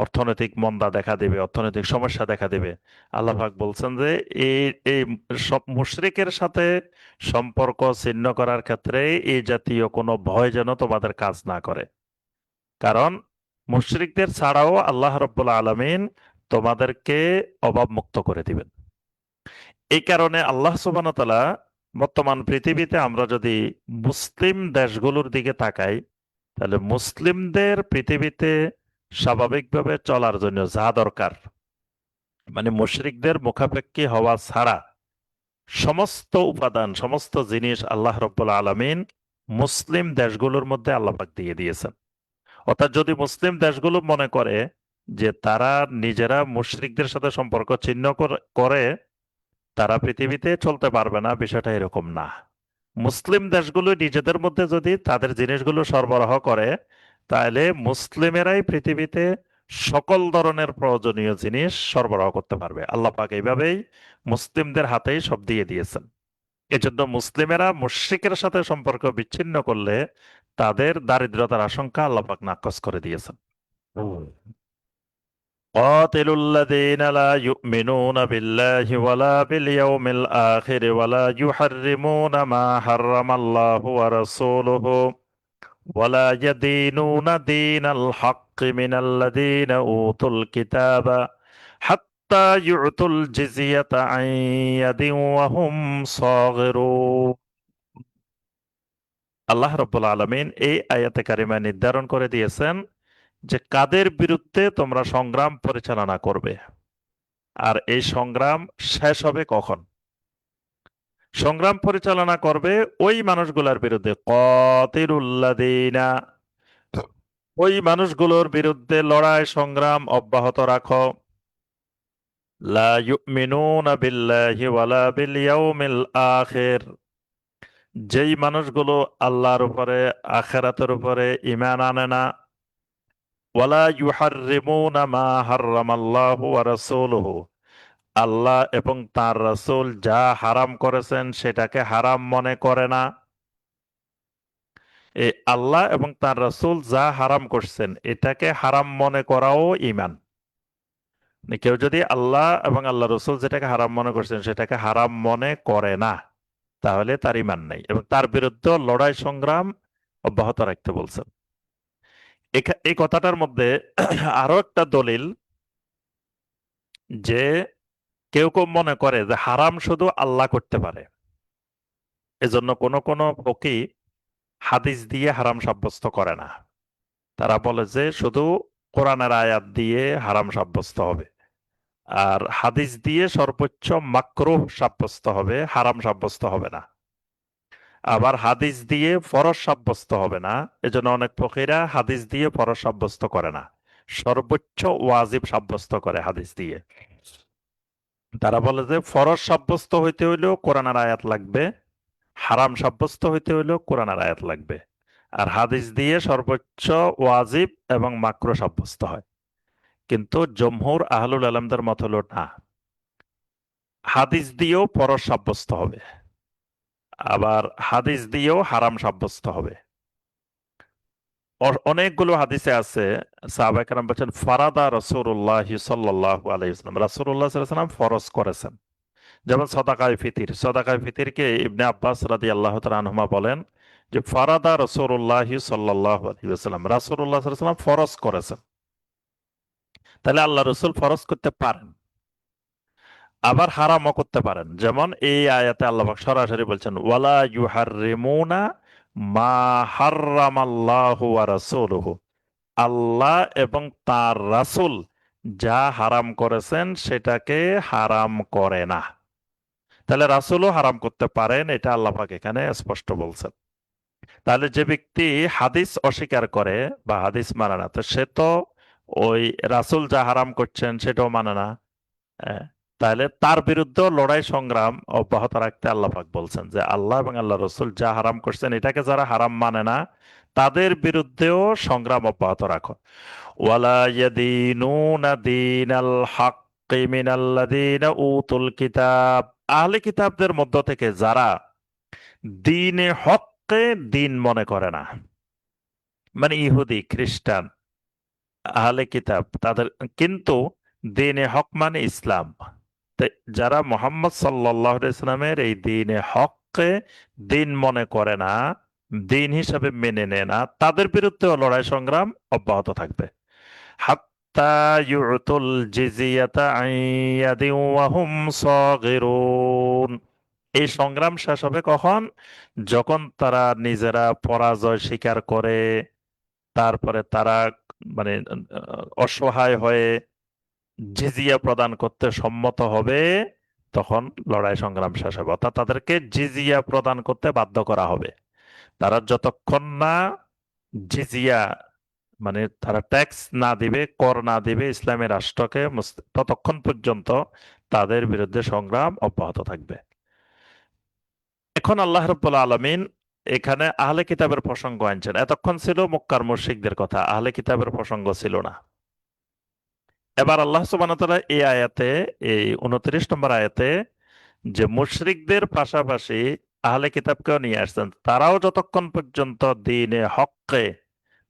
অর্থনৈতিক মন্দা দেখা দিবে, অর্থনৈতিক সমস্যা দেখা দিবে, আল্লাহ পাক বলছেন যে এই এই সব মুশরিকের সাথে সম্পর্ক ছিন্ন করার ক্ষেত্রে এই জাতীয় কোনো ভয় যেন তোমাদের কাজ না করে। কারণ মুশরিকদের ছাড়াও আল্লাহ রব্বুল আলামিন তোমাদেরকে অভাব মুক্ত করে দিবেন। এই কারণে আল্লাহ সুবহানাহু ওয়া তাআলা বর্তমান পৃথিবীতে আমরা যদি মুসলিম দেশগুলোর দিকে তাকাই, তাহলে মুসলিমদের পৃথিবীতে স্বাভাবিকভাবে চলার জন্য যা দরকার, মানে মুশরিকদের মুখাপেক্ষী হওয়া ছাড়া সমস্ত উপাদান, সমস্ত জিনিস আল্লাহ রব্বুল আলামিন মুসলিম দেশগুলোর মধ্যে আল্লাহ পাক দিয়ে দিয়েছেন। অর্থাৎ যদি মুসলিম দেশগুলো মনে করে যে তারা নিজেরা মুশরিকদের সাথে সম্পর্ক ছিন্ন করে তারা পৃথিবীতে চলতে পারবে না, বিষয়টা এরকম না। মুসলিম দেশগুলো নিজেদের মধ্যে যদি তাদের জিনিসগুলো সরবরাহ করে, তাহলে মুসলিমেরাই পৃথিবীতে সকল ধরনের প্রয়োজনীয় জিনিস সরবরাহ করতে পারবে। আল্লাহ পাক এইভাবেই মুসলিমদের হাতেই সব দিয়ে দিয়েছেন। এজন্য মুসলিমেরা মুশরিকের সাথে সম্পর্ক বিচ্ছিন্ন করলে তাদের দারিদ্রতার আশঙ্কা আল্লাহ পাক নাকচ করে দিয়েছেন। قاتلوا الذين لا يؤمنون بالله ولا باليوم الآخر ولا يحرمون ما حرم الله ورسوله ولا يدينون دين الحق من الذين أوتوا الكتاب حتى يعطوا الجزية عن يد وهم صاغرون। আল্লাহ রাব্বুল আলামিন এই আয়াতে কারিমা নির্ধারণ করে দিয়েছেন যে কাদের বিরুদ্ধে তোমরা সংগ্রাম পরিচালনা করবে, আর এই সংগ্রাম শেষ হবে কখন। সংগ্রাম পরিচালনা করবে ওই মানুষগুলোর বিরুদ্ধে, কাতিলুল্লাযীনা, ওই মানুষগুলোর বিরুদ্ধে লড়াই সংগ্রাম অব্যাহত রাখো, লা ইউমিনুনা বিল্লাহি ওয়ালা বিল ইয়াউমিল আখির, যেই মানুষগুলো আল্লাহর উপরে, আখিরাতের উপরে ঈমান আনে না, ওয়ালা ইউহাররিমুনা মা হাররামাল্লাহু ওয়া রাসূলুহু, আল্লাহ এবং তার রাসূল যা হারাম করেছেন সেটাকে হারাম মনে করে না। এই আল্লাহ এবং তার রাসূল যা হারাম করছেন এটাকে হারাম মনে করাও ঈমান। কেউ যদি আল্লাহ এবং আল্লাহ রাসূল যেটাকে হারাম মনে করছেন সেটাকে হারাম মনে করে না, তাহলে তার ঈমান নেই, এবং তার বিরুদ্ধে লড়াই সংগ্রাম অব্যাহত রাখতে বলছেন। এই কথাটার মধ্যে আরো একটা দলিল, যে কেউ কেউ মনে করে যে হারাম শুধু আল্লাহ করতে পারে, এজন্য কোন কোন ফকি হাদিস দিয়ে হারাম সাব্যস্ত করে না। তারা বলে যে শুধু কোরআনের আয়াত দিয়ে হারাম সাব্যস্ত হবে, আর হাদিস দিয়ে সর্বোচ্চ মাকরুহ সাব্যস্ত হবে, হারাম সাব্যস্ত হবে না। আবার হাদিস দিয়ে ফরজ সাব্যস্ত হবে না, এজন্য অনেক ফকিরা হাদিস দিয়ে ফরজ সাব্যস্ত করে না, সর্বোচ্চ ওয়াজিব সাব্যস্ত করে হাদিস দিয়ে। তারা বলে যে ফরজ সাব্যস্ত হইতে হইলেও কোরআনের আয়াত লাগবে, হারাম সাব্যস্ত হইতে হইলেও কোরআনের আয়াত লাগবে, আর হাদিস দিয়ে সর্বোচ্চ ওয়াজিব এবং মাকরুহ সাব্যস্ত হয়। কিন্তু জমহুর আহলুল আলমদের মত হলো না, হাদিস দিয়েও ফরজ সাব্যস্ত হবে, আবার হাদিস দিয়েও হারাম সাব্যস্ত হবে। অনেকগুলো হাদিসে আছে সাহাবায়ে কেরাম বলেন ফারাদা রাসূলুল্লাহ সাল্লাল্লাহু আলাইহি ওয়াসাল্লাম, রাসূলুল্লাহ সাল্লাল্লাহু আলাইহি ওয়াসাল্লাম ফরজ করেছেন। যেমন সদাকায়ে ফিতিরকে ইবনে আব্বাস রাদিয়াল্লাহু তাআলা আনহুমা বলেন যে ফারাদা রাসূলুল্লাহ সাল্লাল্লাহু আলাইহি ওয়াসাল্লাম, রাসূলুল্লাহ সাল্লাল্লাহু আলাইহি ওয়াসাল্লাম ফরজ করেছেন। তাহলে আল্লাহ রসুল ফরজ করতে পারেন, আবার হারামও করতে পারেন। যেমন এই আয়াতে আল্লাহ পাক সরাসরি বলছেন ওয়ালা ইউহাররিমুনা মা হাররামাল্লাহু ওয়া রাসূলুহু, আল্লাহ এবং তার রাসূল যা হারাম করেছেন সেটাকে হারাম করে না। তাহলে রাসূলও হারাম করতে পারেন, এটা আল্লাহ পাক এখানে স্পষ্ট বলছেন। তাহলে যে ব্যক্তি হাদিস অস্বীকার করে বা হাদিস মানে না, তো সে তো ওই রাসূল যা হারাম করছেন সেটাও মানে না। হ্যাঁ, তাহলে তার বিরুদ্ধে লড়াই সংগ্রাম অব্যাহত রাখতে আল্লাহ পাক বলছেন যে আল্লাহ এবং আল্লাহ রসুল যা হারাম করছেন এটাকে যারা হারাম মানে না তাদের বিরুদ্ধেও সংগ্রাম অব্যাহত রাখো। ওয়ালা ইয়াদিনুনা দীনাল হাক্কি মিনাল্লাযীনা উতুল কিতাব, আহলে কিতাবদের মধ্য থেকে যারা দ্বীনে হককে দ্বীন মনে করে না, মানে ইহুদি খ্রিস্টান আহলে কিতাব তাদের, কিন্তু দ্বীনে হক মানে ইসলাম। তাই যারা মোহাম্মদ সাল্লাল্লাহু আলাইহি ওয়াসাল্লামের এই দ্বীনে হককে দ্বীন মনে করে না, দ্বীন হিসাবে মেনে নেয় না, তাদের বিরুদ্ধেও লড়াই সংগ্রাম অব্যাহত থাকবে। হাত্তা ইউতুল জিজিয়াতা আন ইয়াদিন ওয়া হুম সাগিরুন। এই সংগ্রাম শেষ হবে কখন? যখন তারা নিজেরা পরাজয় স্বীকার করে, তারপরে তারা মানে অসহায় হয়ে জিজিয়া প্রদান করতে সম্মত হবে, তখন লড়াই সংগ্রাম শেষ হবে। অর্থাৎ তাদেরকে জিজিয়া প্রদান করতে বাধ্য করা হবে। তারা যতক্ষণ না জিজিয়া মানে তারা ট্যাক্স না দিবে, কর না দিবে ইসলামী রাষ্ট্রকে, ততক্ষণ পর্যন্ত তাদের বিরুদ্ধে সংগ্রাম অব্যাহত থাকবে। এখন আল্লাহ রাব্বুল আলামিন এখানে আহলে কিতাবের প্রসঙ্গ আনছেন। এতক্ষণ ছিল মক্কার মুশরিকদের কথা, আহলে কিতাবের প্রসঙ্গ ছিল না। এবার আল্লাহ সুবহানাহু ওয়া তাআলা এই আয়াতে, এই 29 নম্বর আয়াতে যে মুশরিকদের পাশাপাশি আহলে কিতাবকেও নিয়ে আসছেন। তারাও যতক্ষণ পর্যন্ত দ্বীনে হককে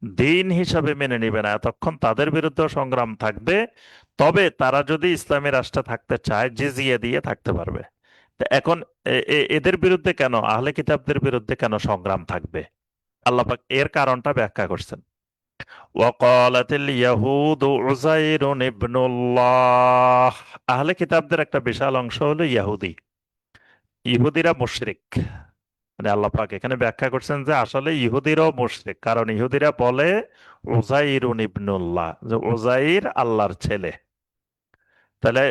দ্বীন হিসাবে মেনে নিবে না, ততক্ষণ তাদের বিরুদ্ধে সংগ্রাম থাকবে। তবে তারা যদি ইসলামী রাষ্ট্রে থাকতে চায় জিজিয়া দিয়ে থাকতে পারবে। তো এখন এদের বিরুদ্ধে কেন, আহলে কিতাবদের বিরুদ্ধে কেন সংগ্রাম থাকবে? আল্লাহ পাক এর কারণটা ব্যাখ্যা করছেন। ওয়াকালাতিল ইয়াহুদু উযাইরুন ইবনুল্লাহ, আহলে কিতাবদের একটা বিশাল অংশ হলো ইহুদি। ইহুদিরা মুশরিক। মানে আল্লাহ পাক এখানে ব্যাখ্যা করছেন যে আসলে ইহুদিরাও মুশরিক, কারণ ইহুদিরা বলে উযাইরুন ইবনুল্লাহ, যে উযাইর আল্লাহর ছেলে। তাহলে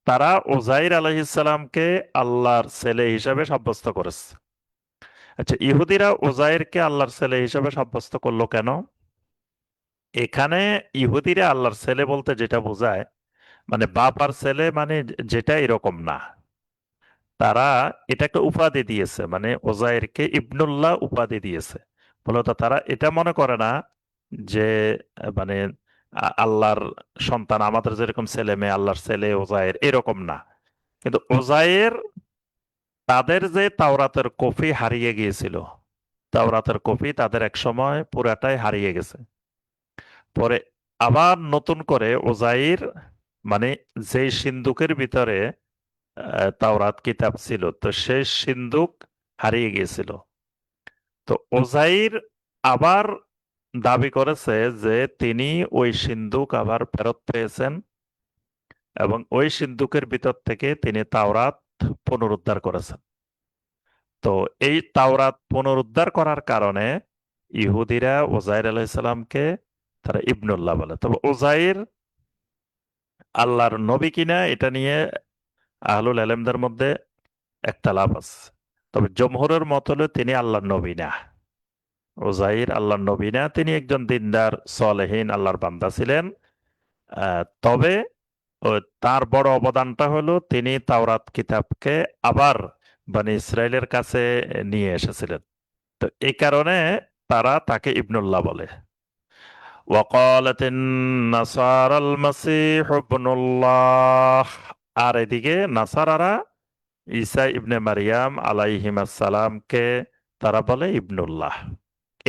তারা উযাইর আলাইহিস সালামকে আল্লাহর ছেলে হিসেবে সাব্যস্ত করেছে। আচ্ছা, ইহুদিরা উযাইরকে আল্লাহর ছেলে হিসেবে সাব্যস্ত করলো কেন? এখানে ইহুদিরা আল্লাহর ছেলে বলতে যেটা বোঝায়, মানে বাপ আর ছেলে, মানে যেটা এরকম না। তারা এটাকে উপাধি দিয়েছে, মানে ওজাইরকে ইবনুল্লাহ উপাধি দিয়েছে। মূলত তারা এটা মনে করে না যে মানে আল্লাহর সন্তান, আমাদের যেরকম ছেলে মেয়ে, আল্লাহর ছেলে ওজাইর এরকম না। কিন্তু ওজাইর, তাদের যে তাওরাতের কপি হারিয়ে গিয়েছিল, তাওরাতের কপি তাদের এক সময় পুরাটাই হারিয়ে গেছে। পরে আবার নতুন করে ওজাইর, মানে যে সিন্ধুকের ভিতরে তাওরাত কিতাব ছিল, তো সেই সিন্ধুক হারিয়ে গিয়েছিল। তো ওজাইর আবার দাবি করেছে যে তিনি ওই সিন্ধুক আবার ফেরত পেয়েছেন এবং ওই সিন্ধুকের ভিতর থেকে তিনি তাওরাত পুনরুদ্ধার করেছেন। তো এই তাওরাত পুনরুদ্ধার করার কারণে ইহুদিরা ওজাইর আলাইহিসসালামকে তারা ইবনুল্লাহ বলে। তবে ওজাইর আল্লাহর নবী কিনা এটা নিয়ে আহলুল ইলমদের মধ্যে একতালাপ আছে। তবে জমহুরের মত হলো তিনি আল্লাহর নবী না, ওজাইর আল্লাহর নবী না। তিনি একজন দিনদার সলেহীন আল্লাহর বান্দা ছিলেন। তবে তার বড় অবদানটা হলো তিনি তাওরাত কিতাবকে আবার বনি ইসরায়েলের কাছে নিয়ে এসেছিলেন। তো এই কারণে তারা তাকে ইবনুল্লাহ বলে। ওয়াকালাতিন নাসারাল মাসীহ ইবনুল্লাহ, আর এদিকে নাসারারা ঈসা ইবনে মারিয়াম আলাইহিমাস সালামকে তারা বলে ইবনুল্লাহ।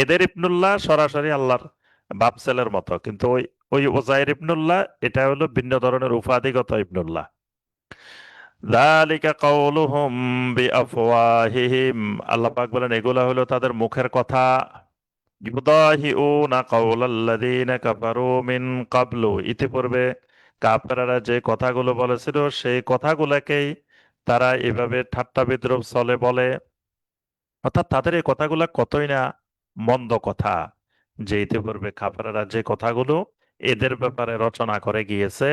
এদের ইবনুল্লাহ সরাসরি আল্লাহর বাপ ছেলের মতো, কিন্তু ওই ওই ওজাইর ইবনুল্লাহ এটা হলো ভিন্ন ধরনের উপাধিগত ইবনুল্লাহ। যালিকা কাউলুহুম বিআফওয়াহিহিম, আল্লাহ পাক বলেন এগুলা হলো তাদের মুখের কথা। ইউদাহিউনা কাওলাল্লাযীনা কাফারু মিন ক্বাবলু, ইতিপূর্বে কাফেররা যে কথাগুলো বলেছিল সেই কথাগুলোকেই তারা এভাবে ঠাট্টা বিদ্রূপ ছলে বলে। অর্থাৎ তাদের এই কথাগুলো কতই না মন্দ কথা, যে ইতিপূর্বে কাফেররা যে কথাগুলো এদের ব্যাপারে রচনা করে গিয়েছে,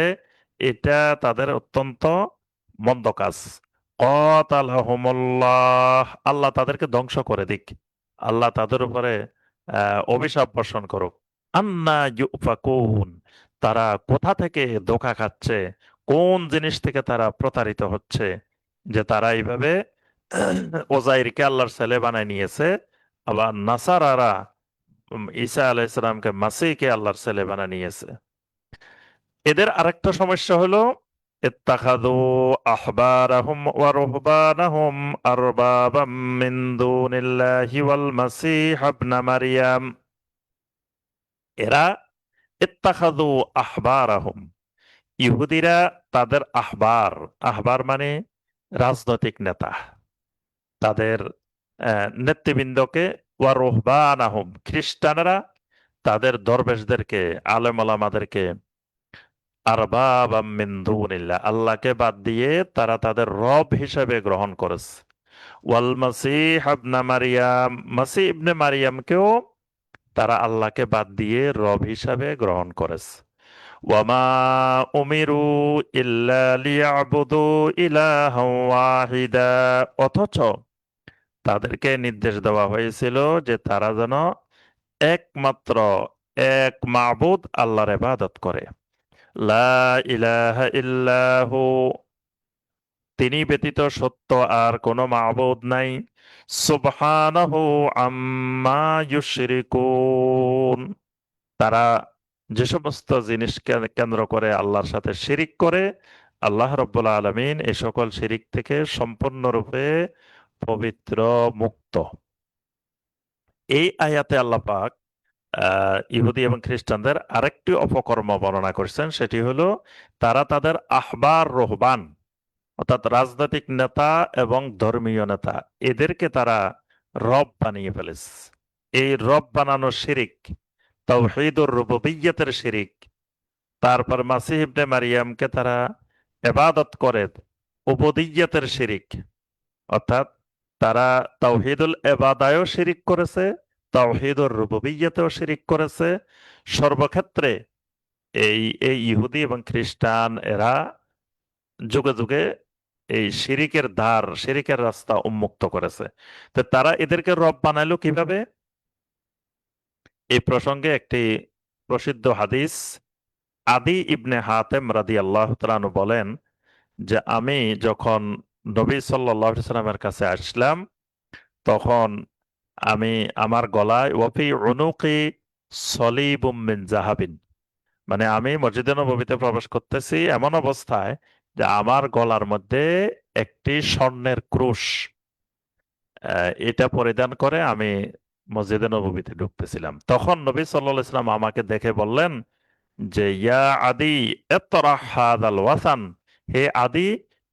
এটা তাদের অত্যন্ত মন্দ কাজ। কাতালাহুমুল্লাহ, আল্লাহ তাদেরকে ধ্বংস করে দিক, আল্লাহ তাদের উপরে অভিশাপ বর্ষণ করুক। আন্না ইউফাকুন, তারা কোথা থেকে ধোঁকা খাচ্ছে, কোন জিনিস থেকে তারা প্রতারিত হচ্ছে, যে তারা এইভাবে ওজাইরকে আল্লাহর ছেলে বানায় নিয়েছে, আবার নাসারারা ঈসা আলাইহিসসালামকে মাসীহকে আল্লাহর ছেলে বানায় নিয়েছে। এদের আরেকটা সমস্যা হলো ইত্তাখাযু আহবারাহুম ওয়া রুহবানাহুম আরবাবাম মিন দুনিল্লাহি ওয়াল মাসীহ ইবনে মারইয়াম, এরা ইত্তাখাযু আহবারাহুম, ইহুদিরা তাদের আহবার, আহবার মানে রাজনৈতিক নেতা, তাদের নেতৃবৃন্দকে, ওয়া রুহবানাহুম, খ্রিস্টানরা তাদের দরবেশদেরকে, আলেম ওলামাদেরকে, আরবাবাম মিন দুনিল্লাহ, আল্লাহকে বাদ দিয়ে তারা তাদের রব হিসেবে গ্রহণ করেছে। ওয়াল মাসীহ ইবনে মারইয়াম, মাসীহ ইবনে মারইয়ামকেও তারা আল্লাহকে বাদ দিয়ে রব হিসাবে গ্রহণ করেছে। ওয়ামা উমিরু ইল্লা লিয়াবুদু ইলাহান ওয়াহিদা, অথচ তাদেরকে নির্দেশ দেওয়া হয়েছিল যে তারা যেন একমাত্র এক মাবুদ আল্লাহর ইবাদত করে। লা ইলাহা ইল্লাহু, তিনি ব্যতীত সত্য আর কোনো মাবুদ নাই। সুবহানাহু আম্মা ইউশরিকুন, তারা যে সমস্ত জিনিসকে কেন্দ্র করে আল্লাহর সাথে শিরিক করে, আল্লাহ রাব্বুল আলামিন এই সকল শিরিক থেকে সম্পূর্ণরূপে পবিত্র, মুক্ত। এই আয়াতে আল্লাহ পাক ইহুদি এবং খ্রিস্টানদের আরেকটি অপকর্ম বর্ণনা করছেন, সেটি হলো তারা তাদের আহবার রহবান, অর্থাৎ রাজনৈতিক নেতা এবং ধর্মীয় নেতা, এদেরকে তারা রব বানিয়ে ফেলেছে। এই রব বানানো শিরিক, তাওহীদুর রুবুবিয়্যতের শিরিক। তারপর মাসিহ ইবনে মারিয়ামকে তারা ইবাদত করে উবুদিয়্যতের শিরিক, অর্থাৎ তারা তাওহীদুল ইবাদায়ও শিরিক করেছে, তাওহীদুর রুবুবিয়্যতেও শিরিক করেছে। সর্বক্ষেত্রে এই এই ইহুদি এবং খ্রিস্টান এরা যুগে যুগে এই শিরিকের ধার, শিরিকের রাস্তা উন্মুক্ত করেছে। তো তারা এদেরকে রব বানাইলো কিভাবে? এই প্রসঙ্গে একটি প্রসিদ্ধ হাদিস, আদি ইবনে হাতেম রাদিয়াল্লাহু তাআলা আনহু বলেন যে আমি যখন নবী সাল্লাল্লাহু আলাইহি সাল্লামের কাছে আসলাম, তখন আমি আমার গলায় ওয়াফি উনুকি সলিবুম মিন জাহাবিন, মানে আমি মসজিদে নববীতে প্রবেশ করতেছি এমন অবস্থায় যে আমার গলার মধ্যে একটি স্বর্ণের ক্রুশ, এটা পরিধান করে আমি মসজিদে নববীতে ঢুকতেছিলাম। তখন নবী সাল্লাল্লাহু আলাইহি সাল্লাম আমাকে দেখে বললেন যে ইয়া আদি ইতরাহ হাযাল ওয়াসান, হে আদি,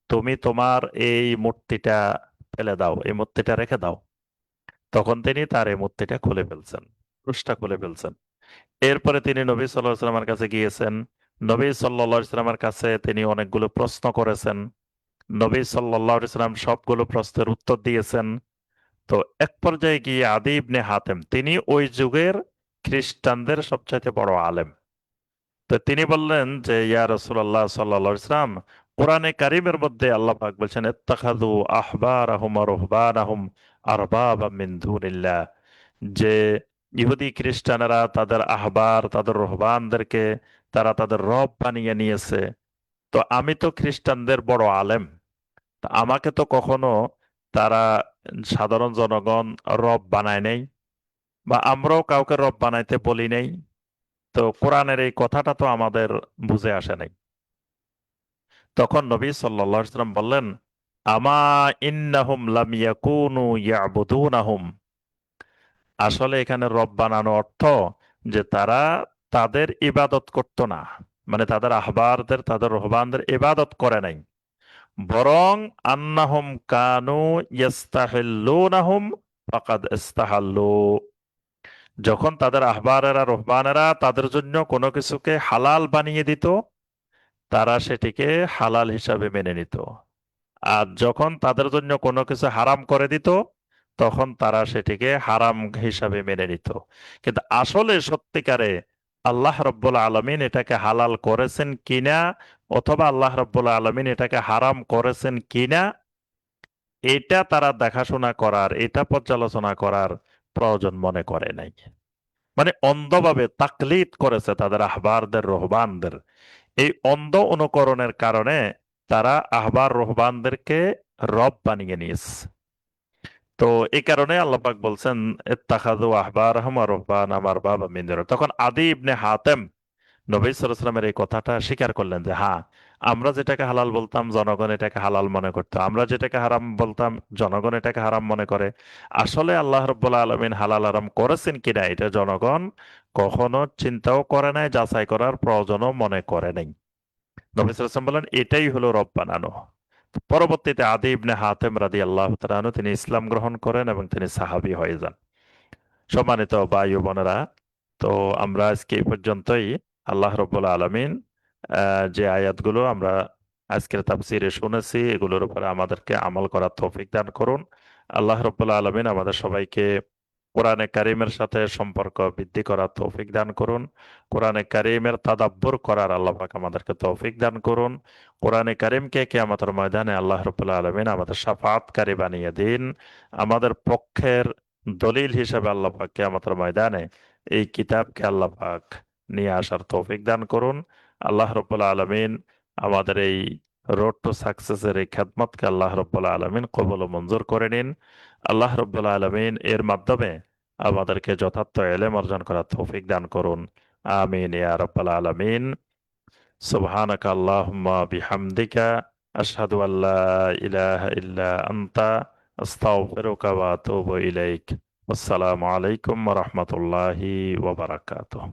তুমি তোমার এই মূর্তিটা ফেলে দাও, এই মূর্তিটা রেখে দাও। তখন তিনি তার এই মূর্তিটা খুলে ফেলছেন, ক্রুশটা খুলে ফেলছেন। এরপরে তিনি নবী সাল্লাল্লাহু আলাইহি সাল্লামের কাছে গিয়েছেন। নবী সাল্লাল্লাহু আলাইহি সাল্লামের কাছে তিনি অনেকগুলো প্রশ্ন করেছেন। নবী সাল্লাল্লাহু আলাইহি সাল্লাম সবগুলো প্রশ্নের উত্তর দিয়েছেন। তো এক পর্যায়ে গিয়ে আদি ইবনে হাতেম, তিনি ওই যুগের খ্রিস্টানদের সবচাইতে বড় আলেম। তো তিনি বললেন যে ইয়া রাসূলুল্লাহ সাল্লাল্লাহু আলাইহি ওয়াসাল্লাম, কোরআনে কারীমের মধ্যে আল্লাহ পাক বলছেন ইত্তাখাযু আহবারাহুম ওয়া রুহবানাহুম আরবাবা মিন দুনিল্লাহ, যে ইহুদি খ্রিস্টানেরা তাদের আহবার, তাদের রহবানদেরকে তারা তাদের রব বানিয়ে নিয়েছে। তো আমি তো খ্রিস্টানদের বড় আলেম, তা আমাকে তো কখনো তারা, সাধারণ জনগণ, রব বানায় নাই, বা আমরাও কাউকে রব বানাইতে বলি নাই। তো কোরআনের এই কথাটা তো আমাদের বুঝে আসে নাই। তখন নবী সাল্লাল্লাহু আলাইহি ওয়াসাল্লাম বললেন, আমা ইন্নাহুম লাম ইয়াকুনু ইয়াবুদুনাহুম, আসলে এখানে রব বানানো অর্থ যে তারা তাদের ইবাদত করত না, মানে তাদের আহবারদের, তাদের রহবানদের ইবাদত করে নাই। বরং আন্নাহুম কানু ইয়াস্তাহিল্লুনাহুম ফাকাদ ইস্তাহাল্লু, যখন তাদের আহবারেরা রহবানেরা তাদের জন্য কোনো কিছুকে হালাল বানিয়ে দিত, তারা সেটিকে হালাল হিসাবে মেনে নিত। আর যখন তাদের জন্য কোনো কিছু হারাম করে দিত, তখন তারা সেটিকে হারাম হিসাবে মেনে নিত। কিন্তু আসলে সত্যিকারে আল্লাহ রব্বুল আলমিন এটাকে হালাল করেছেন কিনা, অথবা আল্লাহ রব্বুল আলমিন এটাকে হারাম করেছেন কিনা, এটা তারা দেখাশোনা করার, এটা পর্যালোচনা করার প্রয়োজন মনে করে নাই। মানে অন্ধভাবে তাকলিদ করেছে তাদের আহবারদের রহবানদের। এই অন্ধ অনুকরণের কারণে তারা আহবার রহবানদেরকে রব বানিয়ে নিয়েছে। তো এই কারণে আল্লাহ পাক বলছেন ইত্তাখাযু আহবারাহুম ওয়া রুহবানাহুম আরবাবা মিন দুনিল্লাহ। তখন আদি ইবনে হাতেম নবী সাল্লাল্লাহু আলাইহি ওয়াসাল্লামের এই কথাটা স্বীকার করলেন যে হ্যাঁ, আমরা যেটাকে হালাল বলতাম জনগণ এটাকে হালাল মনে করতো, আমরা যেটাকে হারাম বলতাম জনগণ এটাকে হারাম মনে করে। আসলে আল্লাহ রাব্বুল আলামিন হালাল হারাম করেছেন কিনা এটা জনগণ কখনো চিন্তাও করে নাই, যাচাই করার প্রয়োজনও মনে করে নাই। নবী সাল্লাল্লাহু আলাইহি ওয়াসাল্লাম বলেন এটাই হলো রব বানানো। পরবর্তীতে আদি ইবনে হাতেম রাদিয়াল্লাহু তাআলা আনহু তিনি ইসলাম গ্রহণ করেন এবং তিনি সাহাবী হয়ে যান। সম্মানিত ভাই ও বোনেরা, তো আমরা আজকে এই পর্যন্তই। আল্লাহ রব্বুল আলমিন যে আয়াতগুলো আমরা আজকের তাফসিরে শুনেছি এগুলোর উপরে আমাদেরকে আমল করার তৌফিক দান করুন। আল্লাহ রব্বুল আলমিন আমাদের সবাইকে কোরআনে কারিমের সাথে সম্পর্ক বৃদ্ধি করার তৌফিক দান করুন। কোরআনে কারিমের তাদাব্বুর করার আল্লাহ পাক আমাদেরকে তৌফিক দান করুন। কোরআনে কারিমকে কিয়ামতের ময়দানে আল্লাহ রব্বুল আলমিন আমাদের শাফাআতকারী বানিয়ে দিন। আমাদের পক্ষের দলিল হিসেবে আল্লাহ পাক কিয়ামতের ময়দানে এই কিতাবকে আল্লাহ পাক নিয়ে আসার তৌফিক দান করুন। আল্লাহ রব্বুল আলমিন আমাদের এই রোড টু সাকসেসের এই খেদমতকে আল্লাহ রব্বুল আলমিন কবুল ও মঞ্জুর করে নিন। আল্লাহ রব্বুল আলমিন এর মাধ্যমে আমাদেরকে যথার্থ এলেম অর্জন করার তৌফিক দান করুন। আমিন ইয়া রাব্বাল আলামিন। সুবহানাকা আল্লাহুম্মা বিহামদিকা আশহাদু আল্লা ইলাহা ইল্লা আনতা আস্তাগফিরুকা ওয়া আতুবু ইলাইক। আসসালামু আলাইকুম ওয়া রাহমাতুল্লাহি ওয়া বারাকাতুহু।